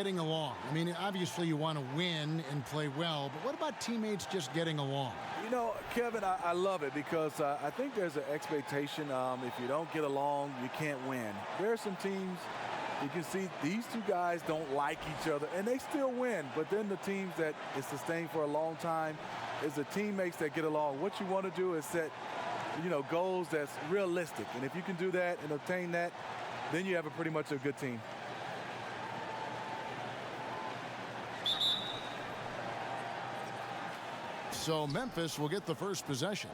getting along? I mean, obviously you want to win and play well, but what about teammates just getting along? You know, Kevin, I love it because I think there's an expectation if you don't get along, you can't win. There are some teams you can see these two guys don't like each other, and they still win. But then the teams that is sustained for a long time is the teammates that get along. What you want to do is set, goals that's realistic. And if you can do that and obtain that, then you have pretty much a good team. So Memphis will get the first possession.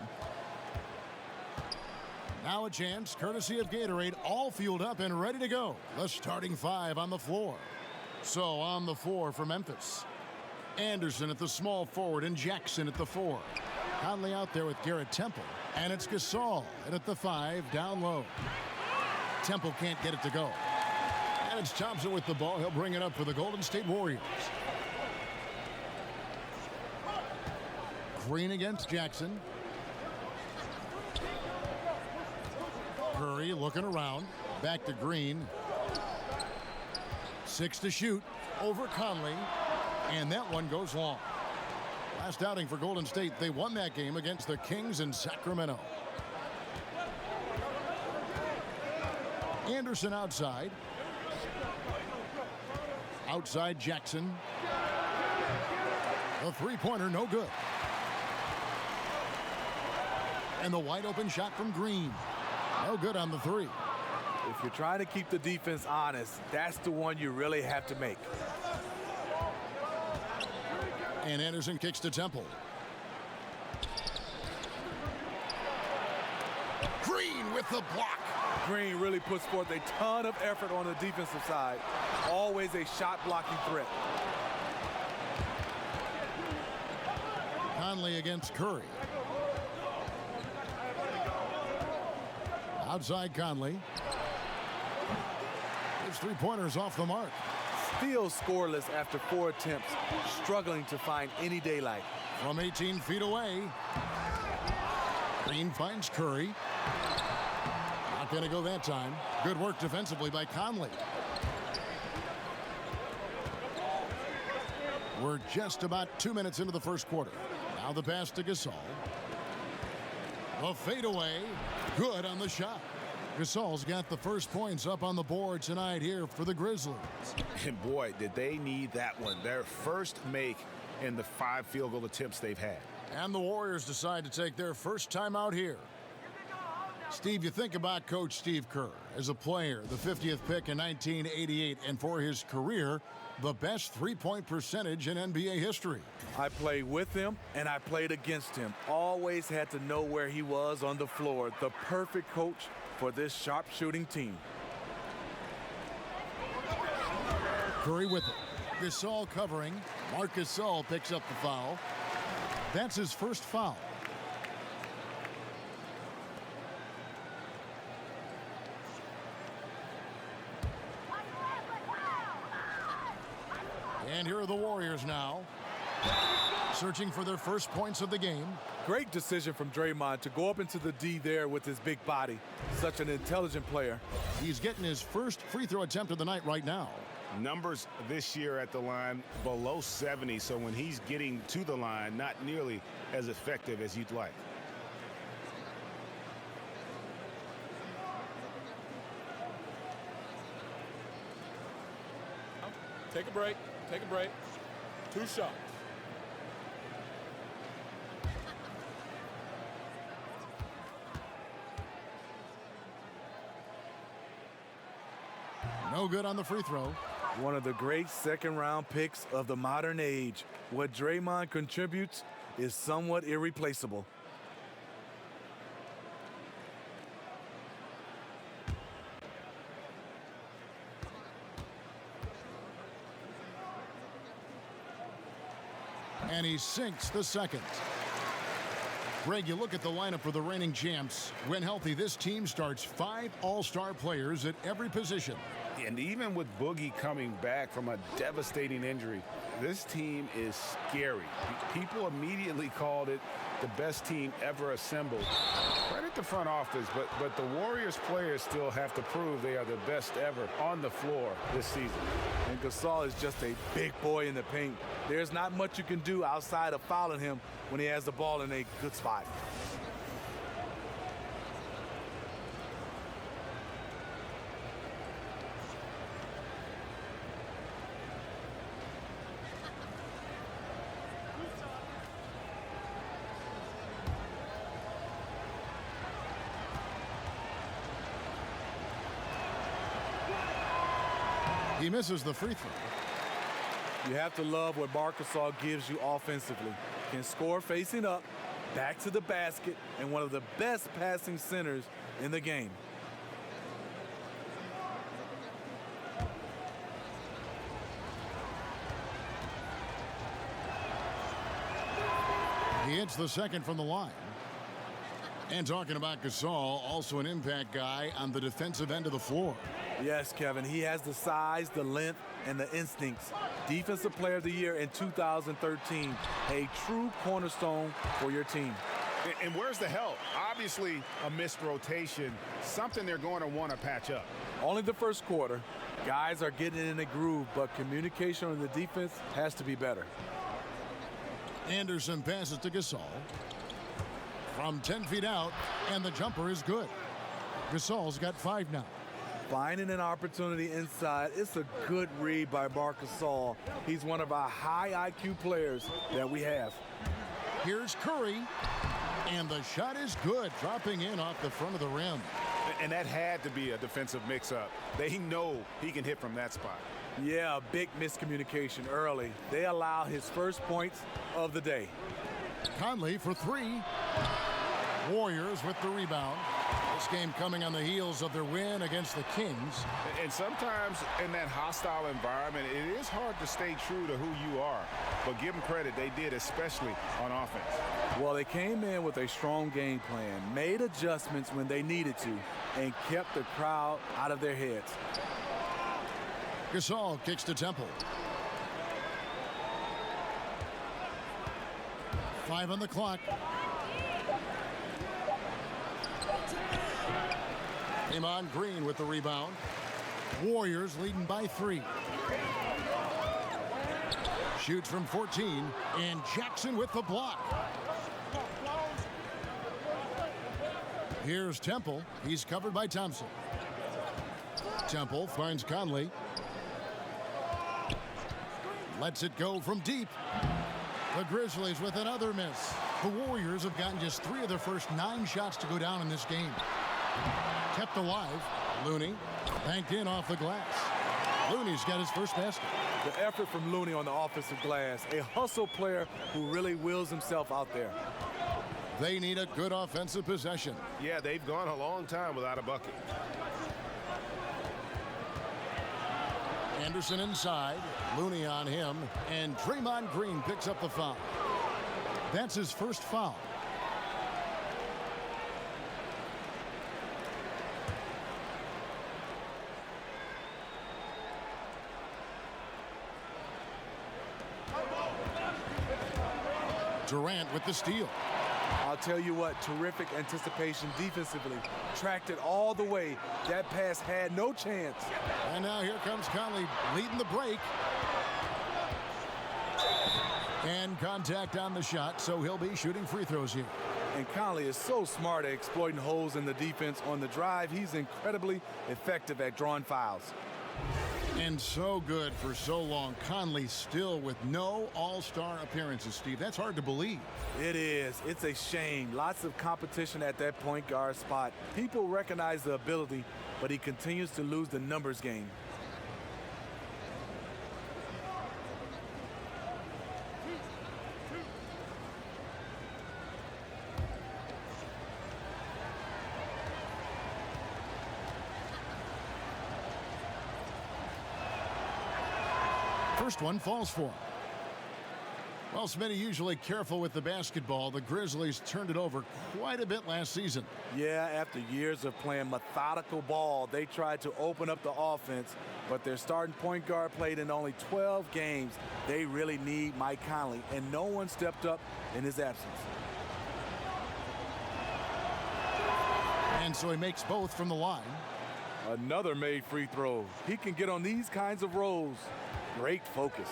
Now a chance, courtesy of Gatorade, all fueled up and ready to go. The starting five on the floor. So on the floor for Memphis. Anderson at the small forward and Jackson at the 4. Conley out there with Garrett Temple. And it's Gasol at the 5 down low. Temple can't get it to go. And it's Thompson with the ball. He'll bring it up for the Golden State Warriors. Green against Jackson. Curry looking around. Back to Green. 6 to shoot. Over Conley. And that one goes long. Last outing for Golden State. They won that game against the Kings in Sacramento. Anderson outside. Outside Jackson. The three-pointer no good. And the wide open shot from Green. No good on the 3. If you're trying to keep the defense honest, that's the one you really have to make. And Anderson kicks to Temple. Green with the block. Green really puts forth a ton of effort on the defensive side. Always a shot blocking threat. Conley against Curry. Outside Conley. His three-pointers off the mark. Still scoreless after 4 attempts, struggling to find any daylight. From 18 feet away. Green finds Curry. Not going to go that time. Good work defensively by Conley. We're just about 2 minutes into the first quarter. Now the pass to Gasol. The fadeaway. Good on the shot. Gasol's got the first points up on the board tonight here for the Grizzlies. And boy, did they need that one. Their first make in the 5 field goal attempts they've had. And the Warriors decide to take their first time out here. Steve, you think about Coach Steve Kerr as a player, the 50th pick in 1988, and for his career, the best three-point percentage in NBA history. I played with him and I played against him. Always had to know where he was on the floor. The perfect coach for this sharp-shooting team. Curry with it. Gasol covering. Marc Gasol picks up the foul. That's his first foul. And here are the Warriors now, searching for their first points of the game. Great decision from Draymond to go up into the D there with his big body. Such an intelligent player. He's getting his first free throw attempt of the night right now. Numbers this year at the line below 70, so when he's getting to the line, not nearly as effective as you'd like. Take a break. Take a break. 2 shots. No good on the free throw. One of the great second-round picks of the modern age. What Draymond contributes is somewhat irreplaceable. And he sinks the second. Greg, you look at the lineup for the reigning champs. When healthy, this team starts 5 all-star players at every position. And even with Boogie coming back from a devastating injury, this team is scary. People immediately called it the best team ever assembled. Credit the front office, but the Warriors players still have to prove they are the best ever on the floor this season. And Gasol is just a big boy in the paint. There's not much you can do outside of fouling him when he has the ball in a good spot. He misses the free throw. You have to love what Marc Gasol gives you offensively. Can score facing up, back to the basket, and one of the best passing centers in the game. He hits the second from the line. And talking about Gasol, also an impact guy on the defensive end of the floor. Yes, Kevin, he has the size, the length, and the instincts. Defensive Player of the Year in 2013, a true cornerstone for your team. And where's the help? Obviously, a missed rotation, something they're going to want to patch up. Only the first quarter. Guys are getting in a groove, but communication on the defense has to be better. Anderson passes to Gasol. From 10 feet out, and the jumper is good. Gasol's got 5 now. Finding an opportunity inside. It's a good read by Marc Gasol. He's one of our high IQ players that we have. Here's Curry, and the shot is good, dropping in off the front of the rim. And that had to be a defensive mix-up. They know he can hit from that spot. Yeah, a big miscommunication early. They allow his first points of the day. Conley for 3. Warriors with the rebound. This game coming on the heels of their win against the Kings. And sometimes in that hostile environment, it is hard to stay true to who you are. But give them credit, they did, especially on offense. Well, they came in with a strong game plan, made adjustments when they needed to, and kept the crowd out of their heads. Gasol kicks to Temple. 5 on the clock. Draymond Green with the rebound. Warriors leading by 3. Shoots from 14, and Jackson with the block. Here's Temple. He's covered by Thompson. Temple finds Conley. Lets it go from deep. The Grizzlies with another miss. The Warriors have gotten just 3 of their first 9 shots to go down in this game. Kept alive. Looney banked in off the glass. Looney's got his first basket. The effort from Looney on the offensive glass. A hustle player who really wills himself out there. They need a good offensive possession. Yeah, they've gone a long time without a bucket. Anderson inside. Looney on him. And Draymond Green picks up the foul. That's his first foul. Durant with the steal. I'll tell you what, terrific anticipation defensively. Tracked it all the way. That pass had no chance. And now here comes Conley leading the break. And contact on the shot, so he'll be shooting free throws here. And Conley is so smart at exploiting holes in the defense on the drive. He's incredibly effective at drawing fouls. And so good for so long. Conley still with no all-star appearances, Steve. That's hard to believe. It is. It's a shame. Lots of competition at that point guard spot. People recognize the ability, but he continues to lose the numbers game. First one falls for him. Well, Smitty, usually careful with the basketball. The Grizzlies turned it over quite a bit last season. Yeah, after years of playing methodical ball, they tried to open up the offense, but their starting point guard played in only 12 games. They really need Mike Conley, and no one stepped up in his absence. And so he makes both from the line. Another made free throw. He can get on these kinds of rolls. Great focus.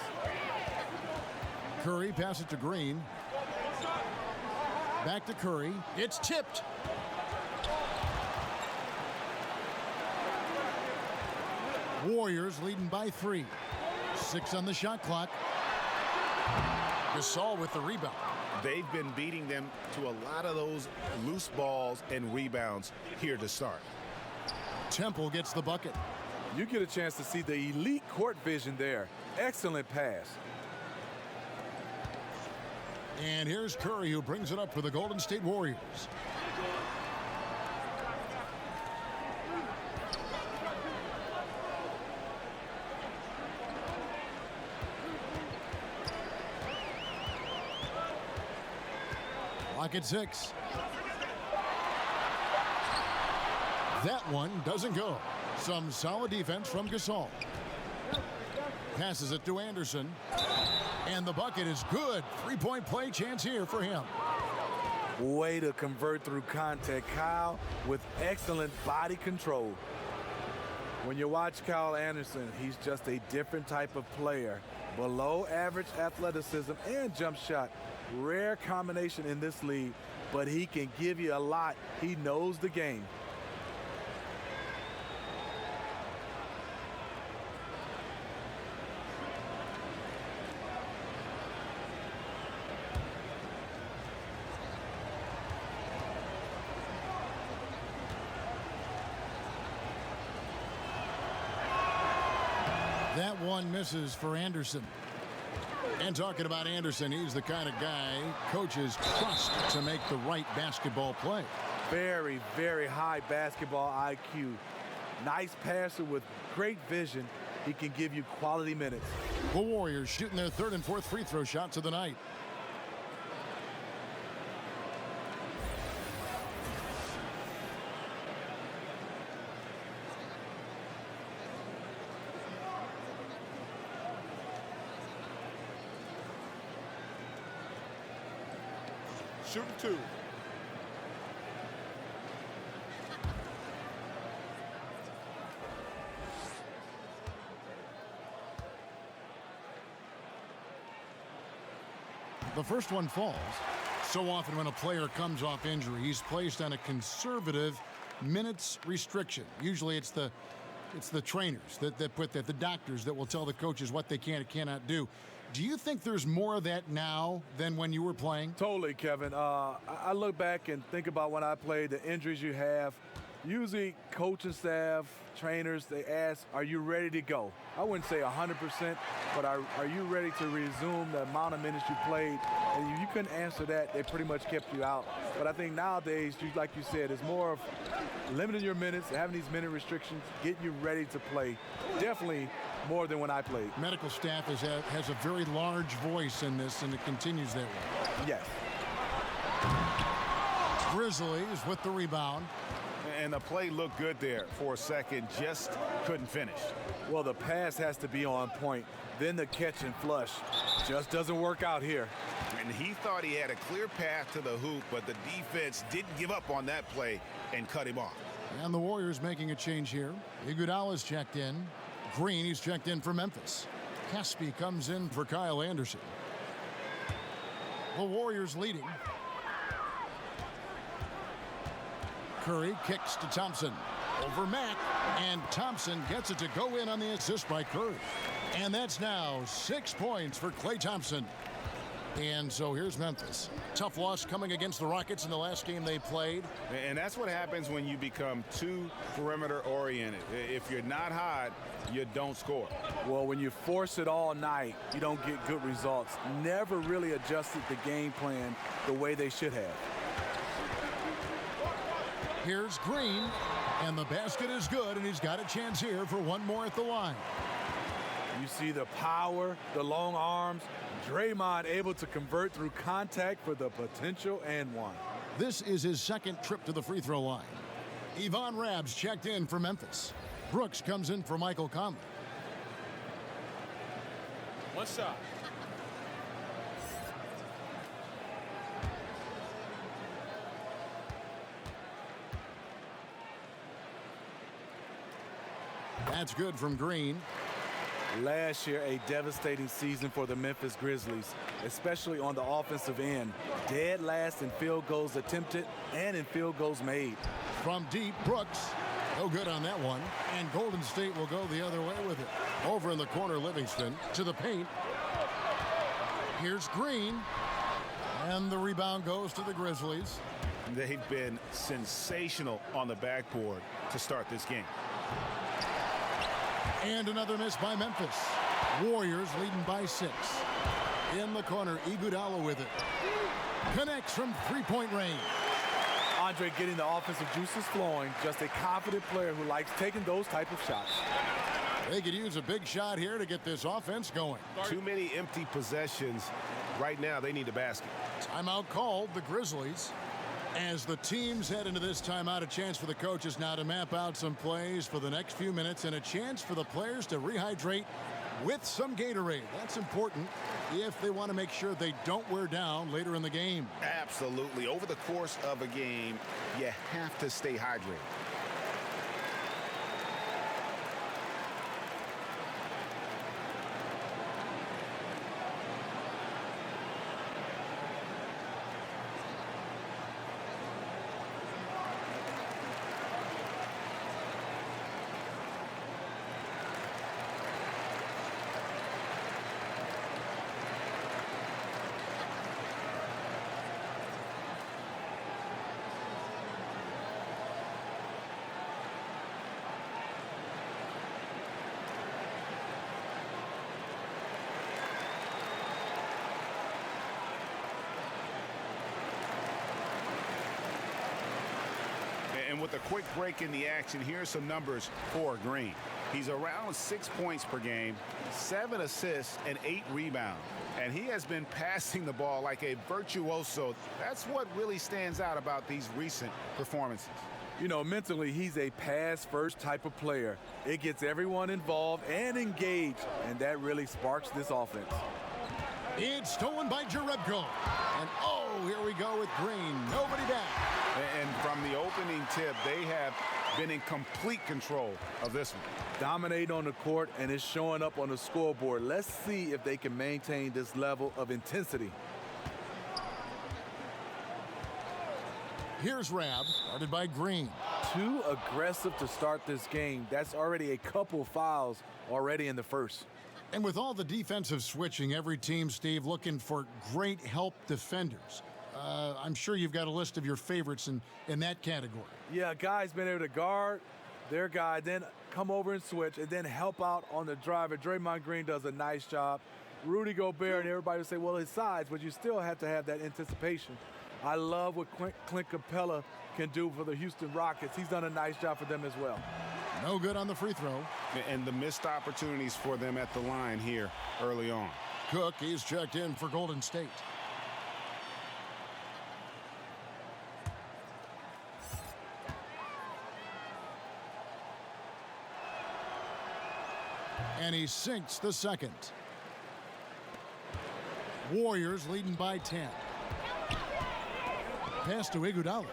Curry passes it to Green. Back to Curry. It's tipped. Warriors leading by 3. 6 on the shot clock. Gasol with the rebound. They've been beating them to a lot of those loose balls and rebounds here to start. Temple gets the bucket. You get a chance to see the elite court vision there. Excellent pass. And here's Curry, who brings it up for the Golden State Warriors. Clock at 6. That one doesn't go. Some solid defense from Gasol. Passes it to Anderson. And the bucket is good. 3-point play chance here for him. Way to convert through contact. Kyle with excellent body control. When you watch Kyle Anderson, he's just a different type of player. Below average athleticism and jump shot. Rare combination in this league, but he can give you a lot. He knows the game. That one misses for Anderson. And talking about Anderson, he's the kind of guy coaches trust to make the right basketball play. Very, very high basketball IQ. Nice passer with great vision. He can give you quality minutes. The Warriors shooting their 3rd and 4th free throw shots of the night. Shooting 2. The first one falls. So often when a player comes off injury, he's placed on a conservative minutes restriction. Usually it's the trainers that put that, the doctors that will tell the coaches what they can and cannot do. Do you think there's more of that now than when you were playing? Totally, Kevin. I look back and think about when I played, the injuries you have. Usually coaching staff, trainers, they ask, are you ready to go? I wouldn't say 100%, but are you ready to resume the amount of minutes you played? And if you couldn't answer that, they pretty much kept you out. But I think nowadays, like you said, it's more of limiting your minutes, having these minute restrictions, getting you ready to play. Definitely more than when I played. Medical staff has a very large voice in this, and it continues that way. Yes. Grizzlies with the rebound. And the play looked good there for a second, just couldn't finish. Well, the pass has to be on point. Then the catch and flush just doesn't work out here. And he thought he had a clear path to the hoop, but the defense didn't give up on that play and cut him off. And the Warriors making a change here. Iguodala's checked in. Green, he's checked in for Memphis. Caspi comes in for Kyle Anderson. The Warriors leading. Curry kicks to Thompson. Over Mack. And Thompson gets it to go in on the assist by Kerr. And that's now 6 points for Klay Thompson. And so here's Memphis. Tough loss coming against the Rockets in the last game they played. And that's what happens when you become too perimeter oriented. If you're not hot, you don't score. Well, when you force it all night, you don't get good results. Never really adjusted the game plan the way they should have. Here's Green, and the basket is good, and he's got a chance here for one more at the line. You see the power, the long arms. Draymond able to convert through contact for the potential and one. This is his second trip to the free throw line. Yvonne Rabs checked in for Memphis. Brooks comes in for Michael Conley. One shot. That's good from Green. Last year, a devastating season for the Memphis Grizzlies, especially on the offensive end. Dead last in field goals attempted and in field goals made. From deep, Brooks. No good on that one. And Golden State will go the other way with it. Over in the corner, Livingston to the paint. Here's Green. And the rebound goes to the Grizzlies. They've been sensational on the backboard to start this game. And another miss by Memphis. Warriors leading by 6. In the corner, Iguodala with it. Connects from three-point range. Andre getting the offensive juices flowing. Just a confident player who likes taking those type of shots. They could use a big shot here to get this offense going. Too many empty possessions. Right now, they need a basket. Timeout called, the Grizzlies. As the teams head into this timeout, a chance for the coaches now to map out some plays for the next few minutes and a chance for the players to rehydrate with some Gatorade. That's important if they want to make sure they don't wear down later in the game. Absolutely. Over the course of a game, you have to stay hydrated. And with a quick break in the action, here's some numbers for Green. He's around 6 points per game, 7 assists, and 8 rebounds. And he has been passing the ball like a virtuoso. That's what really stands out about these recent performances. You know, mentally, he's a pass-first type of player. It gets everyone involved and engaged, and that really sparks this offense. It's stolen by Jerebko. And oh, here we go with Green. Nobody back. And from the opening tip, they have been in complete control of this one. Dominate on the court, and it's showing up on the scoreboard. Let's see if they can maintain this level of intensity. Here's Rab, guarded by Green. Too aggressive to start this game. That's already a couple fouls already in the first. And with all the defensive switching, every team, Steve, looking for great help defenders. I'm sure you've got a list of your favorites in that category. Yeah, guys been able to guard their guy, then come over and switch, and then help out on the drive. And Draymond Green does a nice job. Rudy Gobert, and everybody will say, well, his size, but you still have to have that anticipation. I love what Clint Capella can do for the Houston Rockets. He's done a nice job for them as well. No good on the free throw. And the missed opportunities for them at the line here early on. Cook, he's checked in for Golden State. And he sinks the second. Warriors leading by 10. Pass to Iguodala.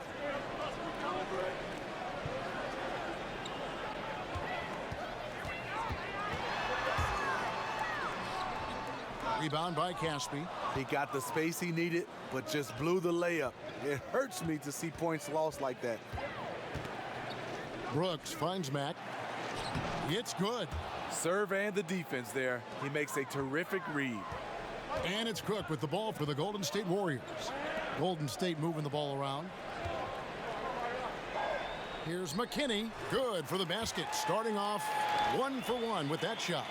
Rebound by Caspi. He got the space he needed, but just blew the layup. It hurts me to see points lost like that. Brooks finds Mack. It's good. Serve and the defense there. He makes a terrific read. And it's Cook with the ball for the Golden State Warriors. Golden State moving the ball around. Here's McKinney. Good for the basket. Starting off 1 for 1 with that shot.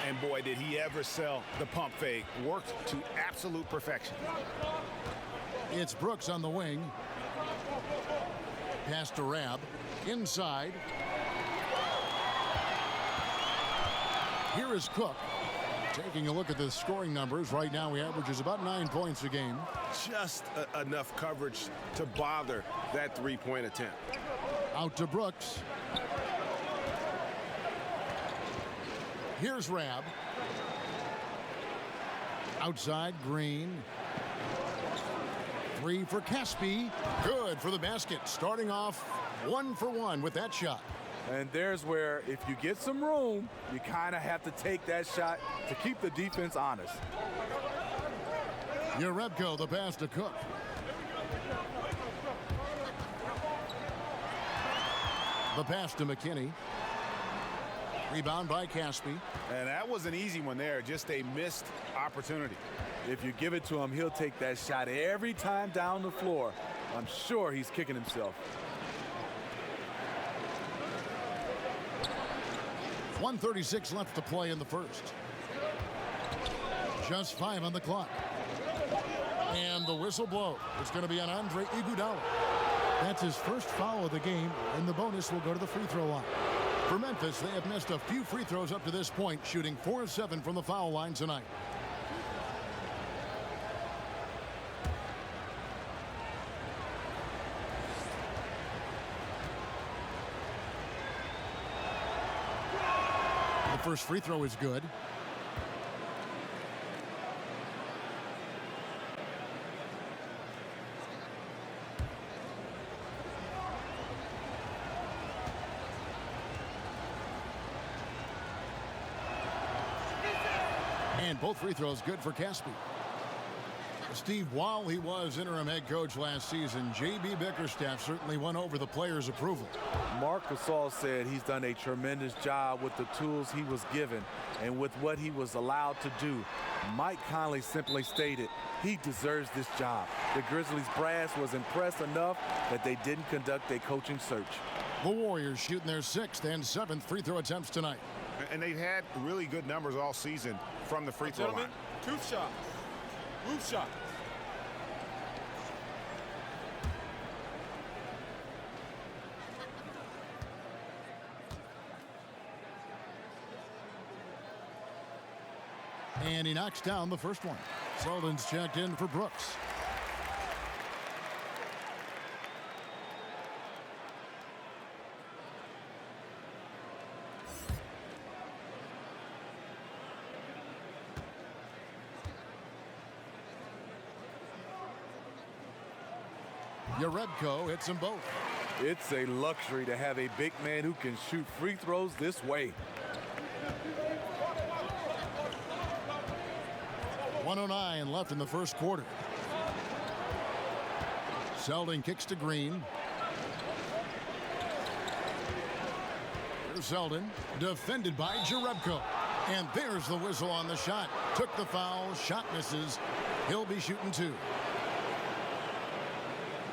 And boy, did he ever sell the pump fake. Worked to absolute perfection. It's Brooks on the wing. Pass to Rab. Inside. Here is Cook. Taking a look at the scoring numbers, right now he averages about 9 points a game. Just enough coverage to bother that three-point attempt. Out to Brooks. Here's Rab. Outside, Green. 3 for Caspi. Good for the basket. Starting off 1 for 1 with that shot. And there's where, if you get some room, you kind of have to take that shot to keep the defense honest. Yarebko, the pass to Cook. The pass to McKinney. Rebound by Caspi. And that was an easy one there, just a missed opportunity. If you give it to him, he'll take that shot every time down the floor. I'm sure he's kicking himself. 1:36 left to play in the first. Just 5 on the clock. And the whistle blows. It's going to be on Andre Iguodala. That's his first foul of the game, and the bonus will go to the free throw line. For Memphis, they have missed a few free throws up to this point, shooting 4 of 7 from the foul line tonight. The first free throw is good. And both free throws good for Caspi. Steve, while he was interim head coach last season, J.B. Bickerstaff certainly won over the players' approval. Mark Gasol said he's done a tremendous job with the tools he was given and with what he was allowed to do. Mike Conley simply stated he deserves this job. The Grizzlies brass was impressed enough that they didn't conduct a coaching search. The Warriors shooting their 6th and 7th free throw attempts tonight. And they've had really good numbers all season from the free throw line. 2 shots. Roof shot. And he knocks down the first one. Selden's checked in for Brooks. Yarebko hits them both. It's a luxury to have a big man who can shoot free throws this way. 1:09 left in the first quarter. Selden kicks to Green. Here's Selden, defended by Yarebko. And there's the whistle on the shot. Took the foul, shot misses. He'll be shooting 2.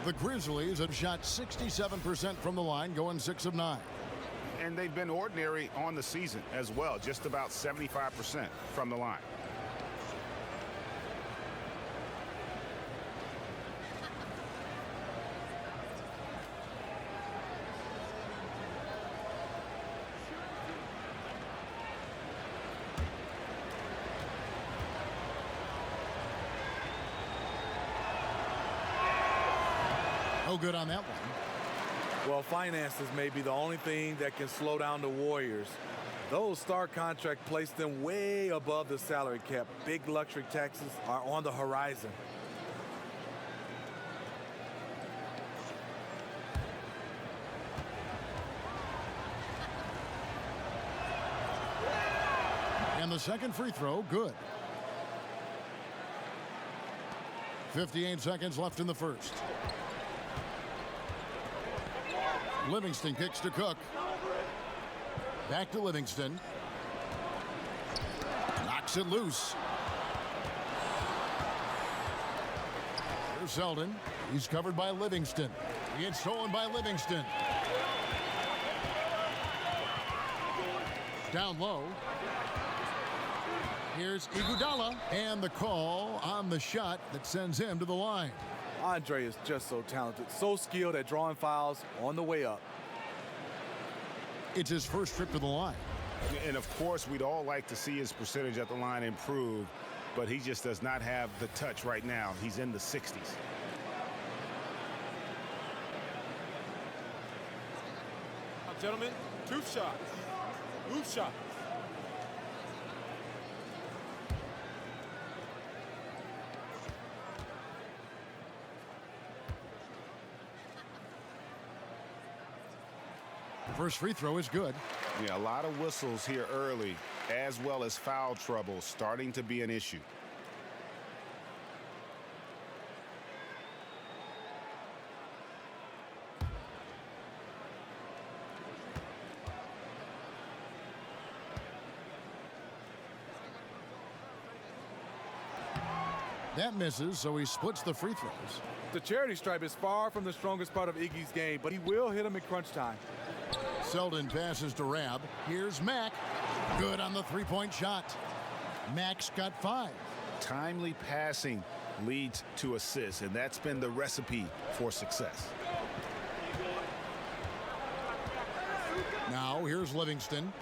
The Grizzlies have shot 67% from the line, going 6 of 9. And they've been ordinary on the season as well, just about 75% from the line. No good on that one. Well, finances may be the only thing that can slow down the Warriors. Those star contract placed them way above the salary cap. Big luxury taxes are on the horizon. And the second free throw, good. 58 seconds left in the first. Livingston kicks to Cook. Back to Livingston. Knocks it loose. Here's Selden. He's covered by Livingston. He gets stolen by Livingston. Down low. Here's Iguodala. And the call on the shot that sends him to the line. Andre is just so talented, so skilled at drawing fouls on the way up. It's his first trip to the line. And, of course, we'd all like to see his percentage at the line improve, but he just does not have the touch right now. He's in the 60s. Now, gentlemen, 2 shots. Move shot. First free throw is good. Yeah, a lot of whistles here early, as well as foul trouble starting to be an issue. That misses, so he splits the free throws. The charity stripe is far from the strongest part of Iggy's game, but he will hit him in crunch time. Selden passes to Rab. Here's Mack. Good on the three-point shot. Mack's got 5. Timely passing leads to assists, and that's been the recipe for success. Now here's Livingston.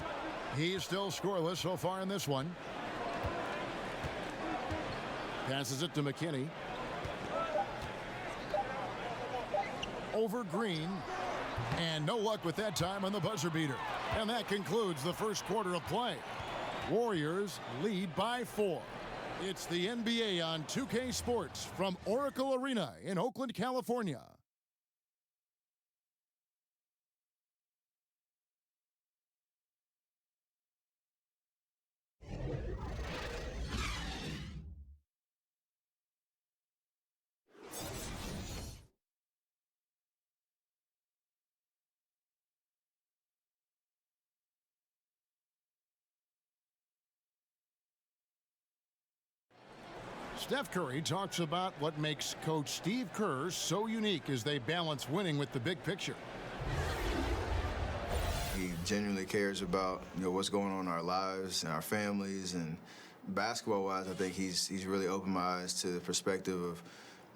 He's still scoreless so far in this one. Passes it to McKinney. Over Green. And no luck with that time on the buzzer beater. And that concludes the first quarter of play. Warriors lead by 4. It's the NBA on 2K Sports from Oracle Arena in Oakland, California. Steph Curry talks about what makes Coach Steve Kerr so unique as they balance winning with the big picture. He genuinely cares about what's going on in our lives and our families, and basketball-wise, I think he's really opened my eyes to the perspective of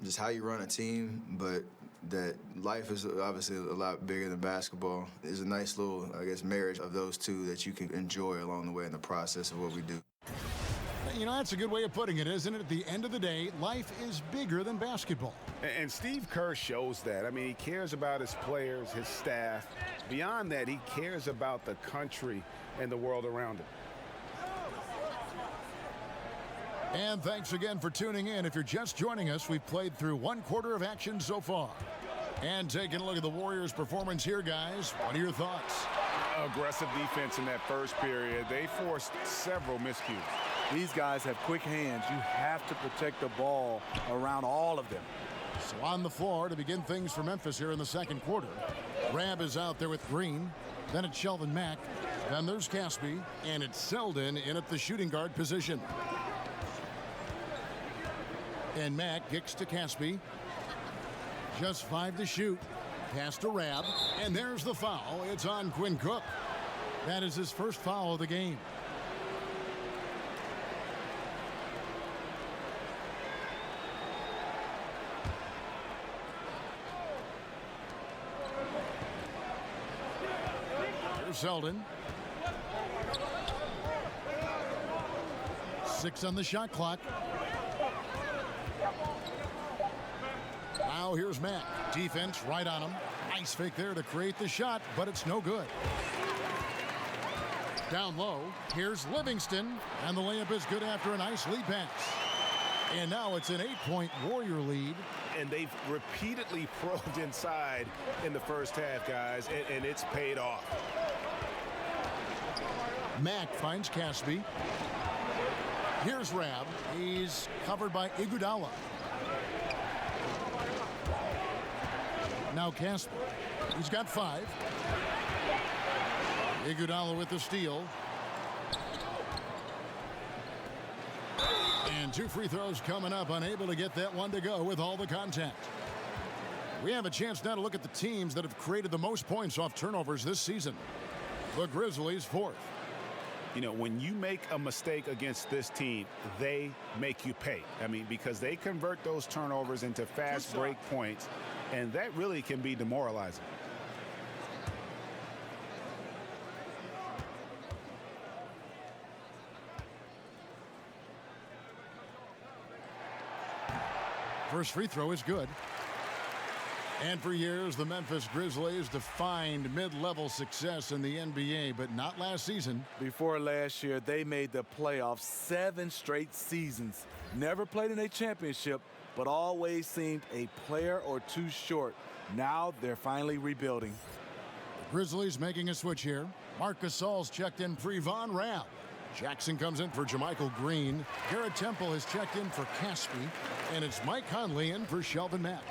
just how you run a team, but that life is obviously a lot bigger than basketball. There's a nice little, I guess, marriage of those two that you can enjoy along the way in the process of what we do. You know, that's a good way of putting it, isn't it? At the end of the day, life is bigger than basketball. And Steve Kerr shows that. I mean, he cares about his players, his staff. Beyond that, he cares about the country and the world around him. And thanks again for tuning in. If you're just joining us, we've played through 1 quarter of action so far. And taking a look at the Warriors' performance here, guys. What are your thoughts? Aggressive defense in that first period. They forced several miscues. These guys have quick hands. You have to protect the ball around all of them. So on the floor to begin things for Memphis here in the second quarter. Rab is out there with Green. Then it's Sheldon Mack. Then there's Caspi. And it's Selden in at the shooting guard position. And Mack kicks to Caspi. Just 5 to shoot. Pass to Rab. And there's the foul. It's on Quinn Cook. That is his first foul of the game. Selden. 6 on the shot clock. Now here's Matt. Defense right on him. Nice fake there to create the shot, but it's no good. Down low, here's Livingston, and the layup is good after a nice lead pass. And now it's an 8-point Warrior lead. And they've repeatedly probed inside in the first half, guys, and it's paid off. Mack finds Caspi. Here's Rab. He's covered by Iguodala. Now Caspi. He's got 5. Iguodala with the steal. And 2 free throws coming up, unable to get that one to go with all the contact. We have a chance now to look at the teams that have created the most points off turnovers this season. The Grizzlies 4th. You know, when you make a mistake against this team, they make you pay. I mean, because they convert those turnovers into fast break points, and that really can be demoralizing. First free throw is good. And for years, the Memphis Grizzlies defined mid-level success in the NBA, but not last season. Before last year, they made the playoffs 7 straight seasons. Never played in a championship, but always seemed a player or two short. Now they're finally rebuilding. The Grizzlies making a switch here. Marc Gasol's checked in for Von Rapp. Jackson comes in for JaMychal Green. Garrett Temple has checked in for Caspi. And it's Mike Conley in for Shelvin Mack.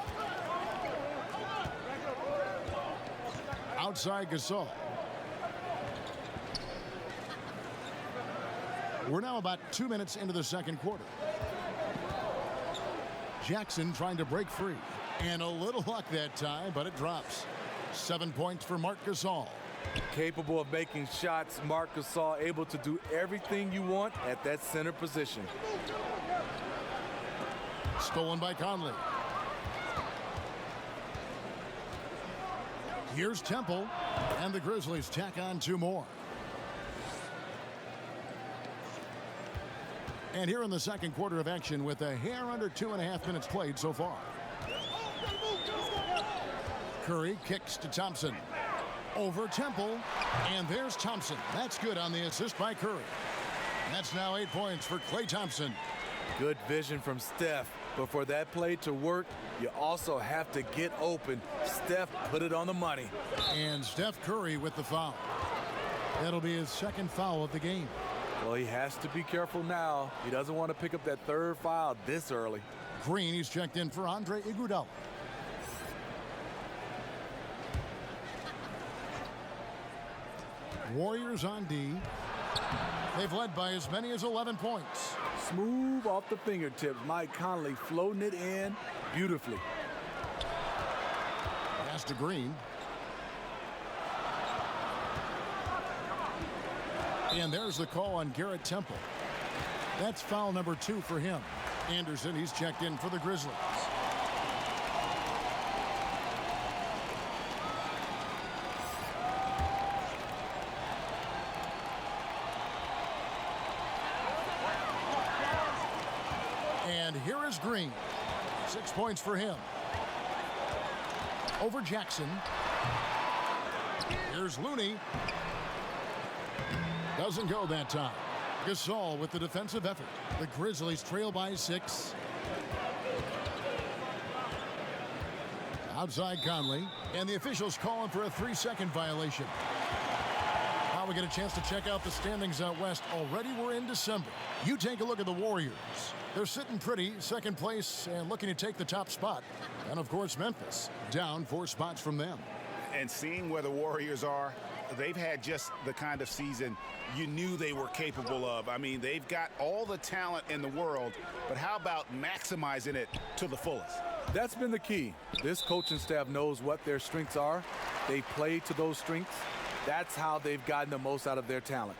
Outside Gasol. We're now about 2 minutes into the second quarter. Jackson trying to break free. And a little luck that time, but it drops. 7 points for Marc Gasol. Capable of making shots, Marc Gasol able to do everything you want at that center position. Stolen by Conley. Here's Temple, and the Grizzlies tack on 2 more. And here in the second quarter of action with a hair under 2.5 minutes played so far. Curry kicks to Thompson. Over Temple, and there's Thompson. That's good on the assist by Curry. That's now 8 points for Klay Thompson. Good vision from Steph, but for that play to work, you also have to get open. Steph put it on the money. And Steph Curry with the foul. That'll be his second foul of the game. Well, he has to be careful now. He doesn't want to pick up that third foul this early. Green, he's checked in for Andre Iguodala. Warriors on D. They've led by as many as 11 points. Smooth off the fingertips. Mike Conley floating it in beautifully. Pass to Green. And there's the call on Garrett Temple. That's foul number 2 for him. Anderson, he's checked in for the Grizzlies. And here is Green. 6 points for him. Over Jackson. Here's Looney. Doesn't go that time. Gasol with the defensive effort. The Grizzlies trail by 6. Outside Conley. And the officials calling for a 3-second violation. Now we get a chance to check out the standings out west. Already we're in December. You take a look at the Warriors. They're sitting pretty, second place, and looking to take the top spot. And, of course, Memphis, down 4 spots from them. And seeing where the Warriors are, they've had just the kind of season you knew they were capable of. I mean, they've got all the talent in the world, but how about maximizing it to the fullest? That's been the key. This coaching staff knows what their strengths are. They play to those strengths. That's how they've gotten the most out of their talent.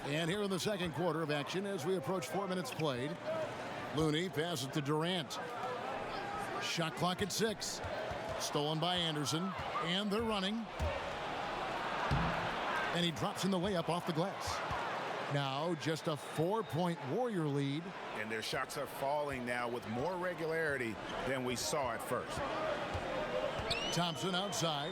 And here in the second quarter of action as we approach 4 minutes played. Looney passes to Durant. Shot clock at 6. Stolen by Anderson. And they're running. And he drops in the layup off the glass. Now just a 4-point Warrior lead. And their shots are falling now with more regularity than we saw at first. Thompson outside.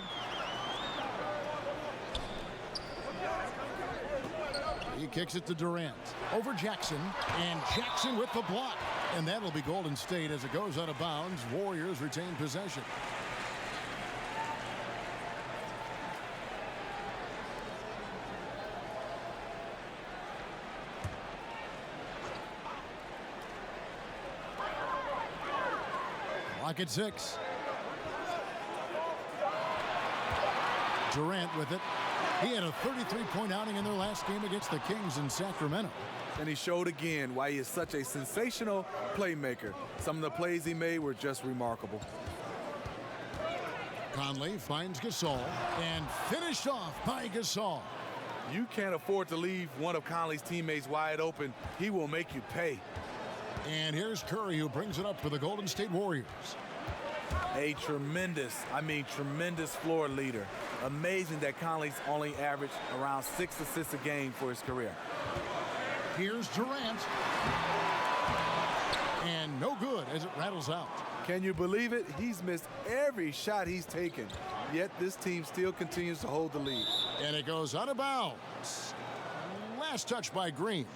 He kicks it to Durant. Over Jackson. And Jackson with the block. And that'll be Golden State as it goes out of bounds. Warriors retain possession. Clock at 6. Durant with it. He had a 33-point outing in their last game against the Kings in Sacramento. And he showed again why he is such a sensational playmaker. Some of the plays he made were just remarkable. Conley finds Gasol and finished off by Gasol. You can't afford to leave one of Conley's teammates wide open. He will make you pay. And here's Curry who brings it up for the Golden State Warriors. A tremendous floor leader. Amazing that Conley's only averaged around 6 assists a game for his career. Here's Durant. And no good as it rattles out. Can you believe it? He's missed every shot he's taken, yet this team still continues to hold the lead. And it goes out of bounds. Last touch by Green.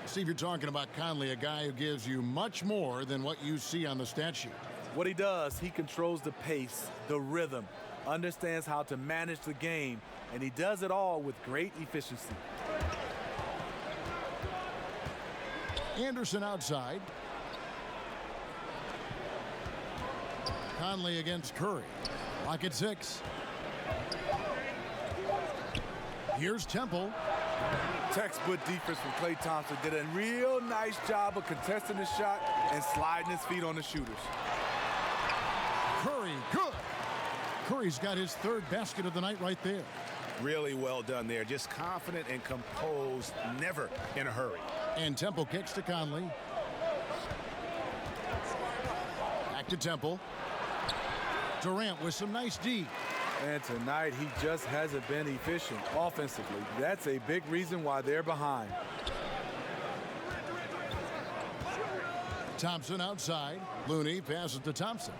Steve, you're talking about Conley, a guy who gives you much more than what you see on the stat sheet. What he does, he controls the pace, the rhythm, understands how to manage the game, and he does it all with great efficiency. Anderson outside. Conley against Curry. Lock at 6. Here's Temple. Textbook defense from Klay Thompson. Did a real nice job of contesting the shot and sliding his feet on the shooters. Curry, good. Curry's got his 3rd basket of the night right there. Really well done there. Just confident and composed, never in a hurry. And Temple kicks to Conley. Back to Temple. Durant with some nice D. And tonight, he just hasn't been efficient offensively. That's a big reason why they're behind. Thompson outside. Looney passes to Thompson.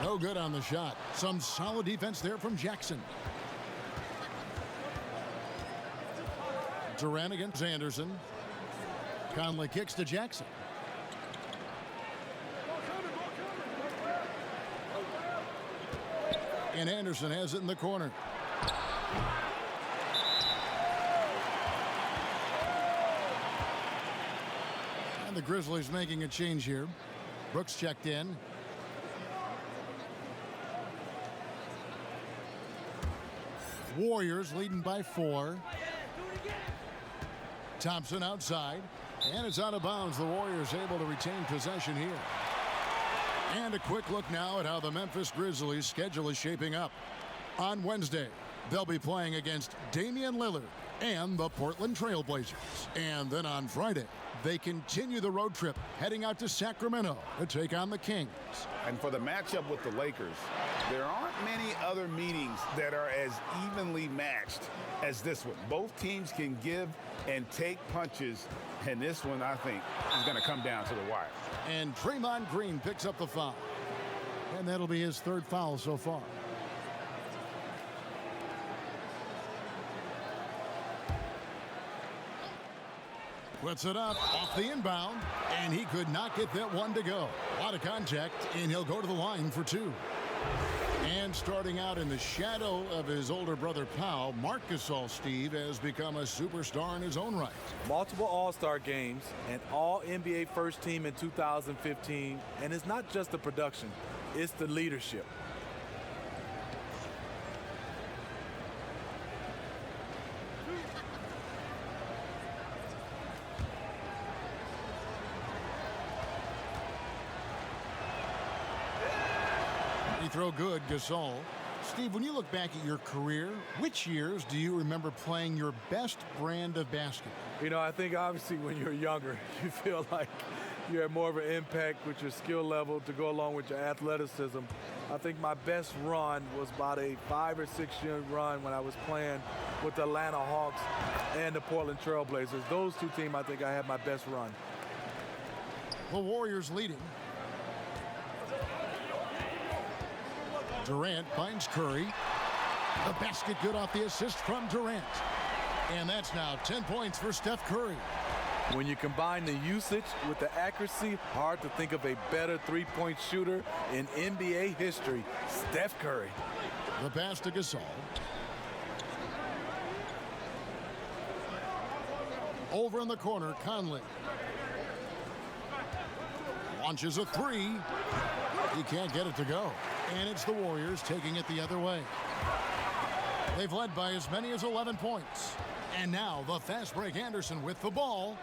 No good on the shot. Some solid defense there from Jackson. Durant against Anderson. Conley kicks to Jackson. And Anderson has it in the corner. And the Grizzlies making a change here. Brooks checked in. Warriors leading by 4. Thompson outside. And it's out of bounds. The Warriors able to retain possession here. And a quick look now at how the Memphis Grizzlies schedule is shaping up. On Wednesday, they'll be playing against Damian Lillard and the Portland Trail Blazers. And then on Friday, they continue the road trip heading out to Sacramento to take on the Kings. And for the matchup with the Lakers, there aren't many other meetings that are as evenly matched as this one. Both teams can give and take punches, and this one, I think, is going to come down to the wire. And Draymond Green picks up the foul. And that'll be his 3rd foul so far. Puts it up off the inbound, and he could not get that one to go. A lot of contact, and he'll go to the line for 2. And starting out in the shadow of his older brother Powell, Marc Gasol, Steve, has become a superstar in his own right. Multiple All-Star games, and All-NBA first team in 2015. And it's not just the production, it's the leadership. Throw good, Gasol. Steve, when you look back at your career, which years do you remember playing your best brand of basketball? You know, I think obviously when you're younger, you feel like you have more of an impact with your skill level to go along with your athleticism. I think my best run was about a 5 or 6 year run when I was playing with the Atlanta Hawks and the Portland Trail Blazers. Those 2 teams, I think I had my best run. The Warriors leading. Durant finds Curry. The basket good off the assist from Durant. And that's now 10 points for Steph Curry. When you combine the usage with the accuracy, hard to think of a better 3-point shooter in NBA history. Steph Curry. The pass to Gasol. Over in the corner, Conley. Launches a 3. He can't get it to go. And it's the Warriors taking it the other way. They've led by as many as 11 points. And now the fast break Anderson with the ball.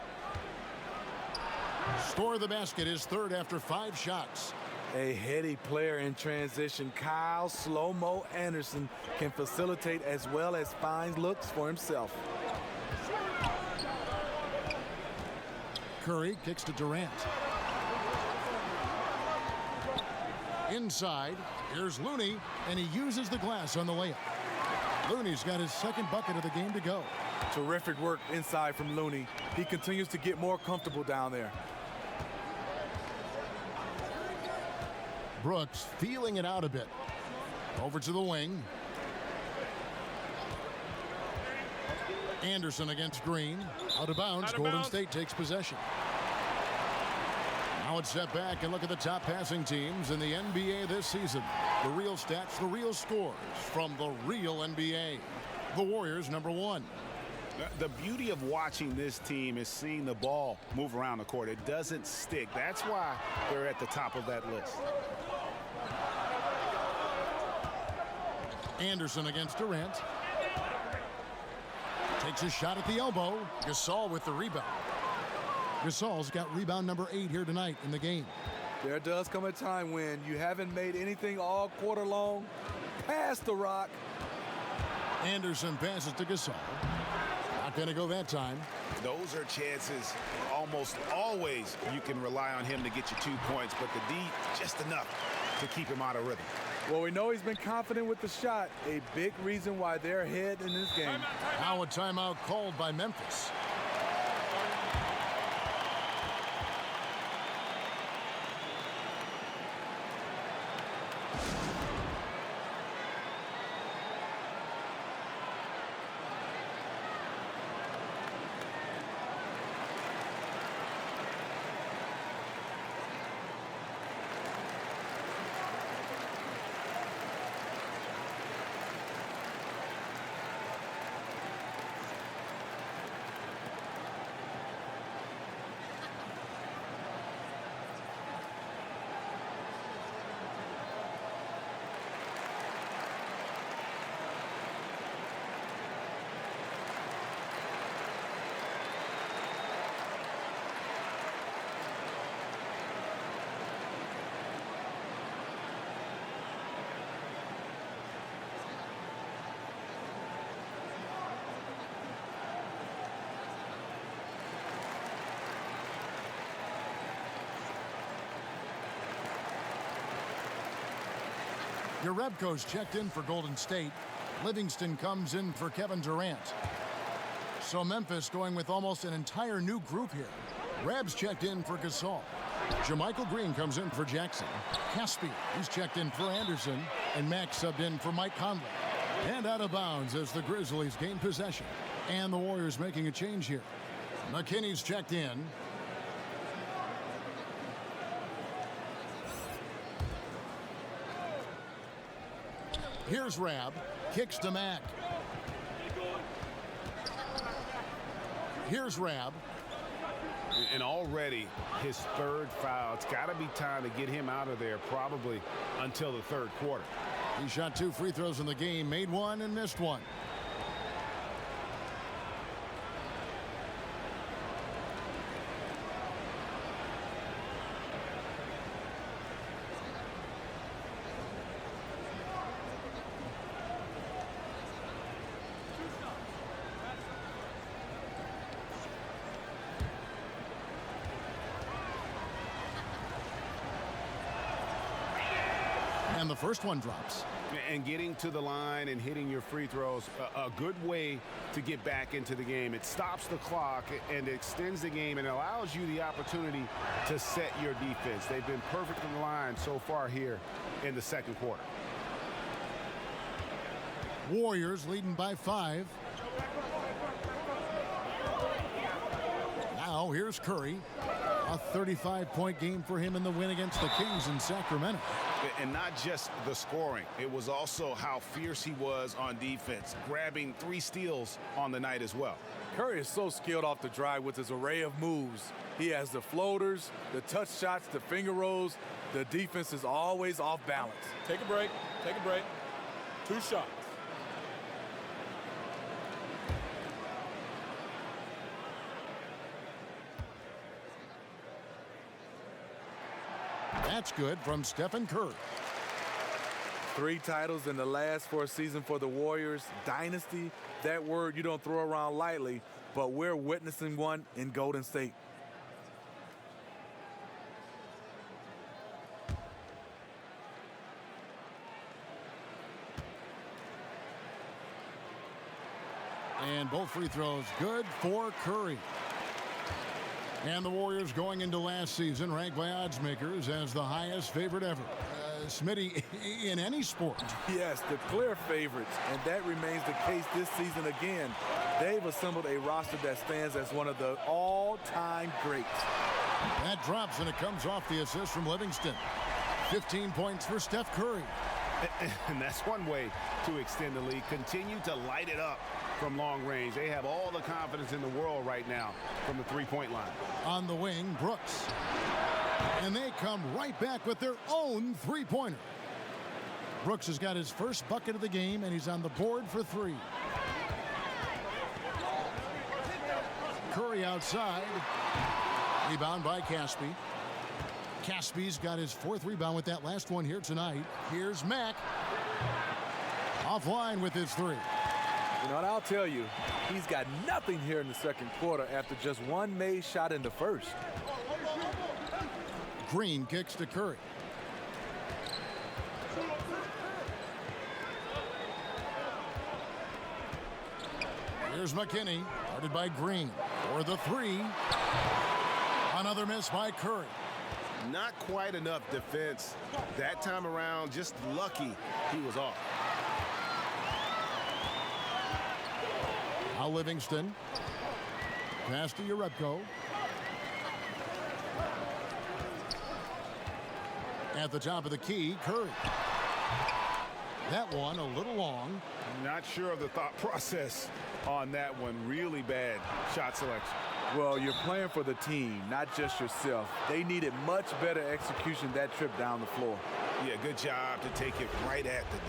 Score the basket, his 3rd after 5 shots. A heady player in transition. Kyle Slow-Mo Anderson can facilitate as well as find looks for himself. Curry kicks to Durant. Inside, here's Looney, and he uses the glass on the layup. Looney's got his second bucket of the game to go. Terrific work inside from Looney. He continues to get more comfortable down there. Brooks feeling it out a bit. Over to the wing. Anderson against Green. Out of bounds. Golden State takes possession. Now it's set back and look at the top passing teams in the NBA this season. The real stats, the real scores from the real NBA. The Warriors, #1. The beauty of watching this team is seeing the ball move around the court. It doesn't stick. That's why they're at the top of that list. Anderson against Durant. Takes a shot at the elbow. Gasol with the rebound. Gasol's got rebound #8 here tonight in the game. There does come a time when you haven't made anything all quarter long. Pass the rock. Anderson passes to Gasol. Not going to go that time. Those are chances almost always you can rely on him to get you 2 points, but the D, just enough to keep him out of rhythm. Well, we know he's been confident with the shot. A big reason why they're ahead in this game. Now a timeout called by Memphis. Jerebko's checked in for Golden State. Livingston comes in for Kevin Durant. So Memphis going with almost an entire new group here. Reb's checked in for Gasol. Jermichael Green comes in for Jackson. Caspi, he's checked in for Anderson. And Mack subbed in for Mike Conley. And out of bounds as the Grizzlies gain possession. And the Warriors making a change here. McKinney's checked in. Here's Rab. Kicks to Mack. Here's Rab. And already his third foul. It's got to be time to get him out of there probably until the third quarter. He shot 2 free throws in the game, made 1 and missed 1. And the first one drops. And getting to the line and hitting your free throws, a good way to get back into the game. It stops the clock and extends the game and allows you the opportunity to set your defense. They've been perfect from the line so far here in the second quarter. Warriors leading by 5. Now here's Curry. A 35-point game for him in the win against the Kings in Sacramento. And not just the scoring. It was also how fierce he was on defense, grabbing 3 steals on the night as well. Curry is so skilled off the drive with his array of moves. He has the floaters, the touch shots, the finger rolls. The defense is always off balance. Take a break. Take a break. 2 shots. That's good from Stephen Kerr. 3 titles in the last 4 seasons for the Warriors. Dynasty, that word you don't throw around lightly, but we're witnessing one in Golden State. both free throws good for Curry. And the Warriors going into last season ranked by odds makers as the highest favorite ever. Smitty, in any sport. Yes, the clear favorites, and that remains the case this season again. They've assembled a roster that stands as one of the all-time greats. That drops, and it comes off the assist from Livingston. 15 points for Steph Curry. And that's one way to extend the lead. Continue to light it up from long range. They have all the confidence in the world right now from the three-point line. On the wing, Brooks. And they come right back with their own three-pointer. Brooks has got his first bucket of the game, and he's on the board for three. Curry outside. Rebound by Caspi. Caspi's got his fourth rebound with that last one here tonight. Here's Mack. Offline with his three. You know, and I'll tell you, he's got nothing here in the second quarter after just one made shot in the first. Green kicks to Curry. Here's McKinney, guarded by Green for the three. Another miss by Curry. Not quite enough defense that time around. Just lucky he was off. Now Livingston. Pass to Urepko. At the top of the key, Curry. That one a little long. Not sure of the thought process on that one. Really bad shot selection. Well, you're playing for the team, not just yourself. They needed much better execution that trip down the floor. Yeah, good job to take it right at the D.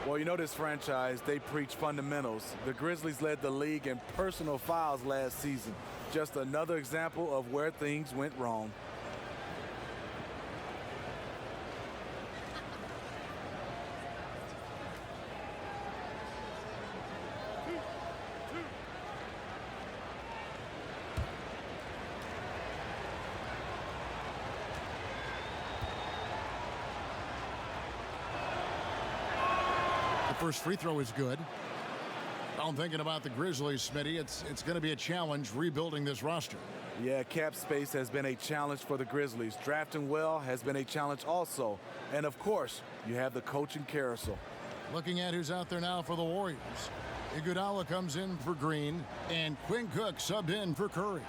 Well, you know this franchise, they preach fundamentals. The Grizzlies led the league in personal fouls last season. Just another example of where things went wrong. First free throw is good. I'm thinking about the Grizzlies, Smitty. It's going to be a challenge rebuilding this roster. Yeah, cap space has been a challenge for the Grizzlies. Drafting well has been a challenge also. And of course, you have the coaching carousel. Looking at who's out there now for the Warriors. Iguodala comes in for Green, and Quinn Cook subbed in for Curry.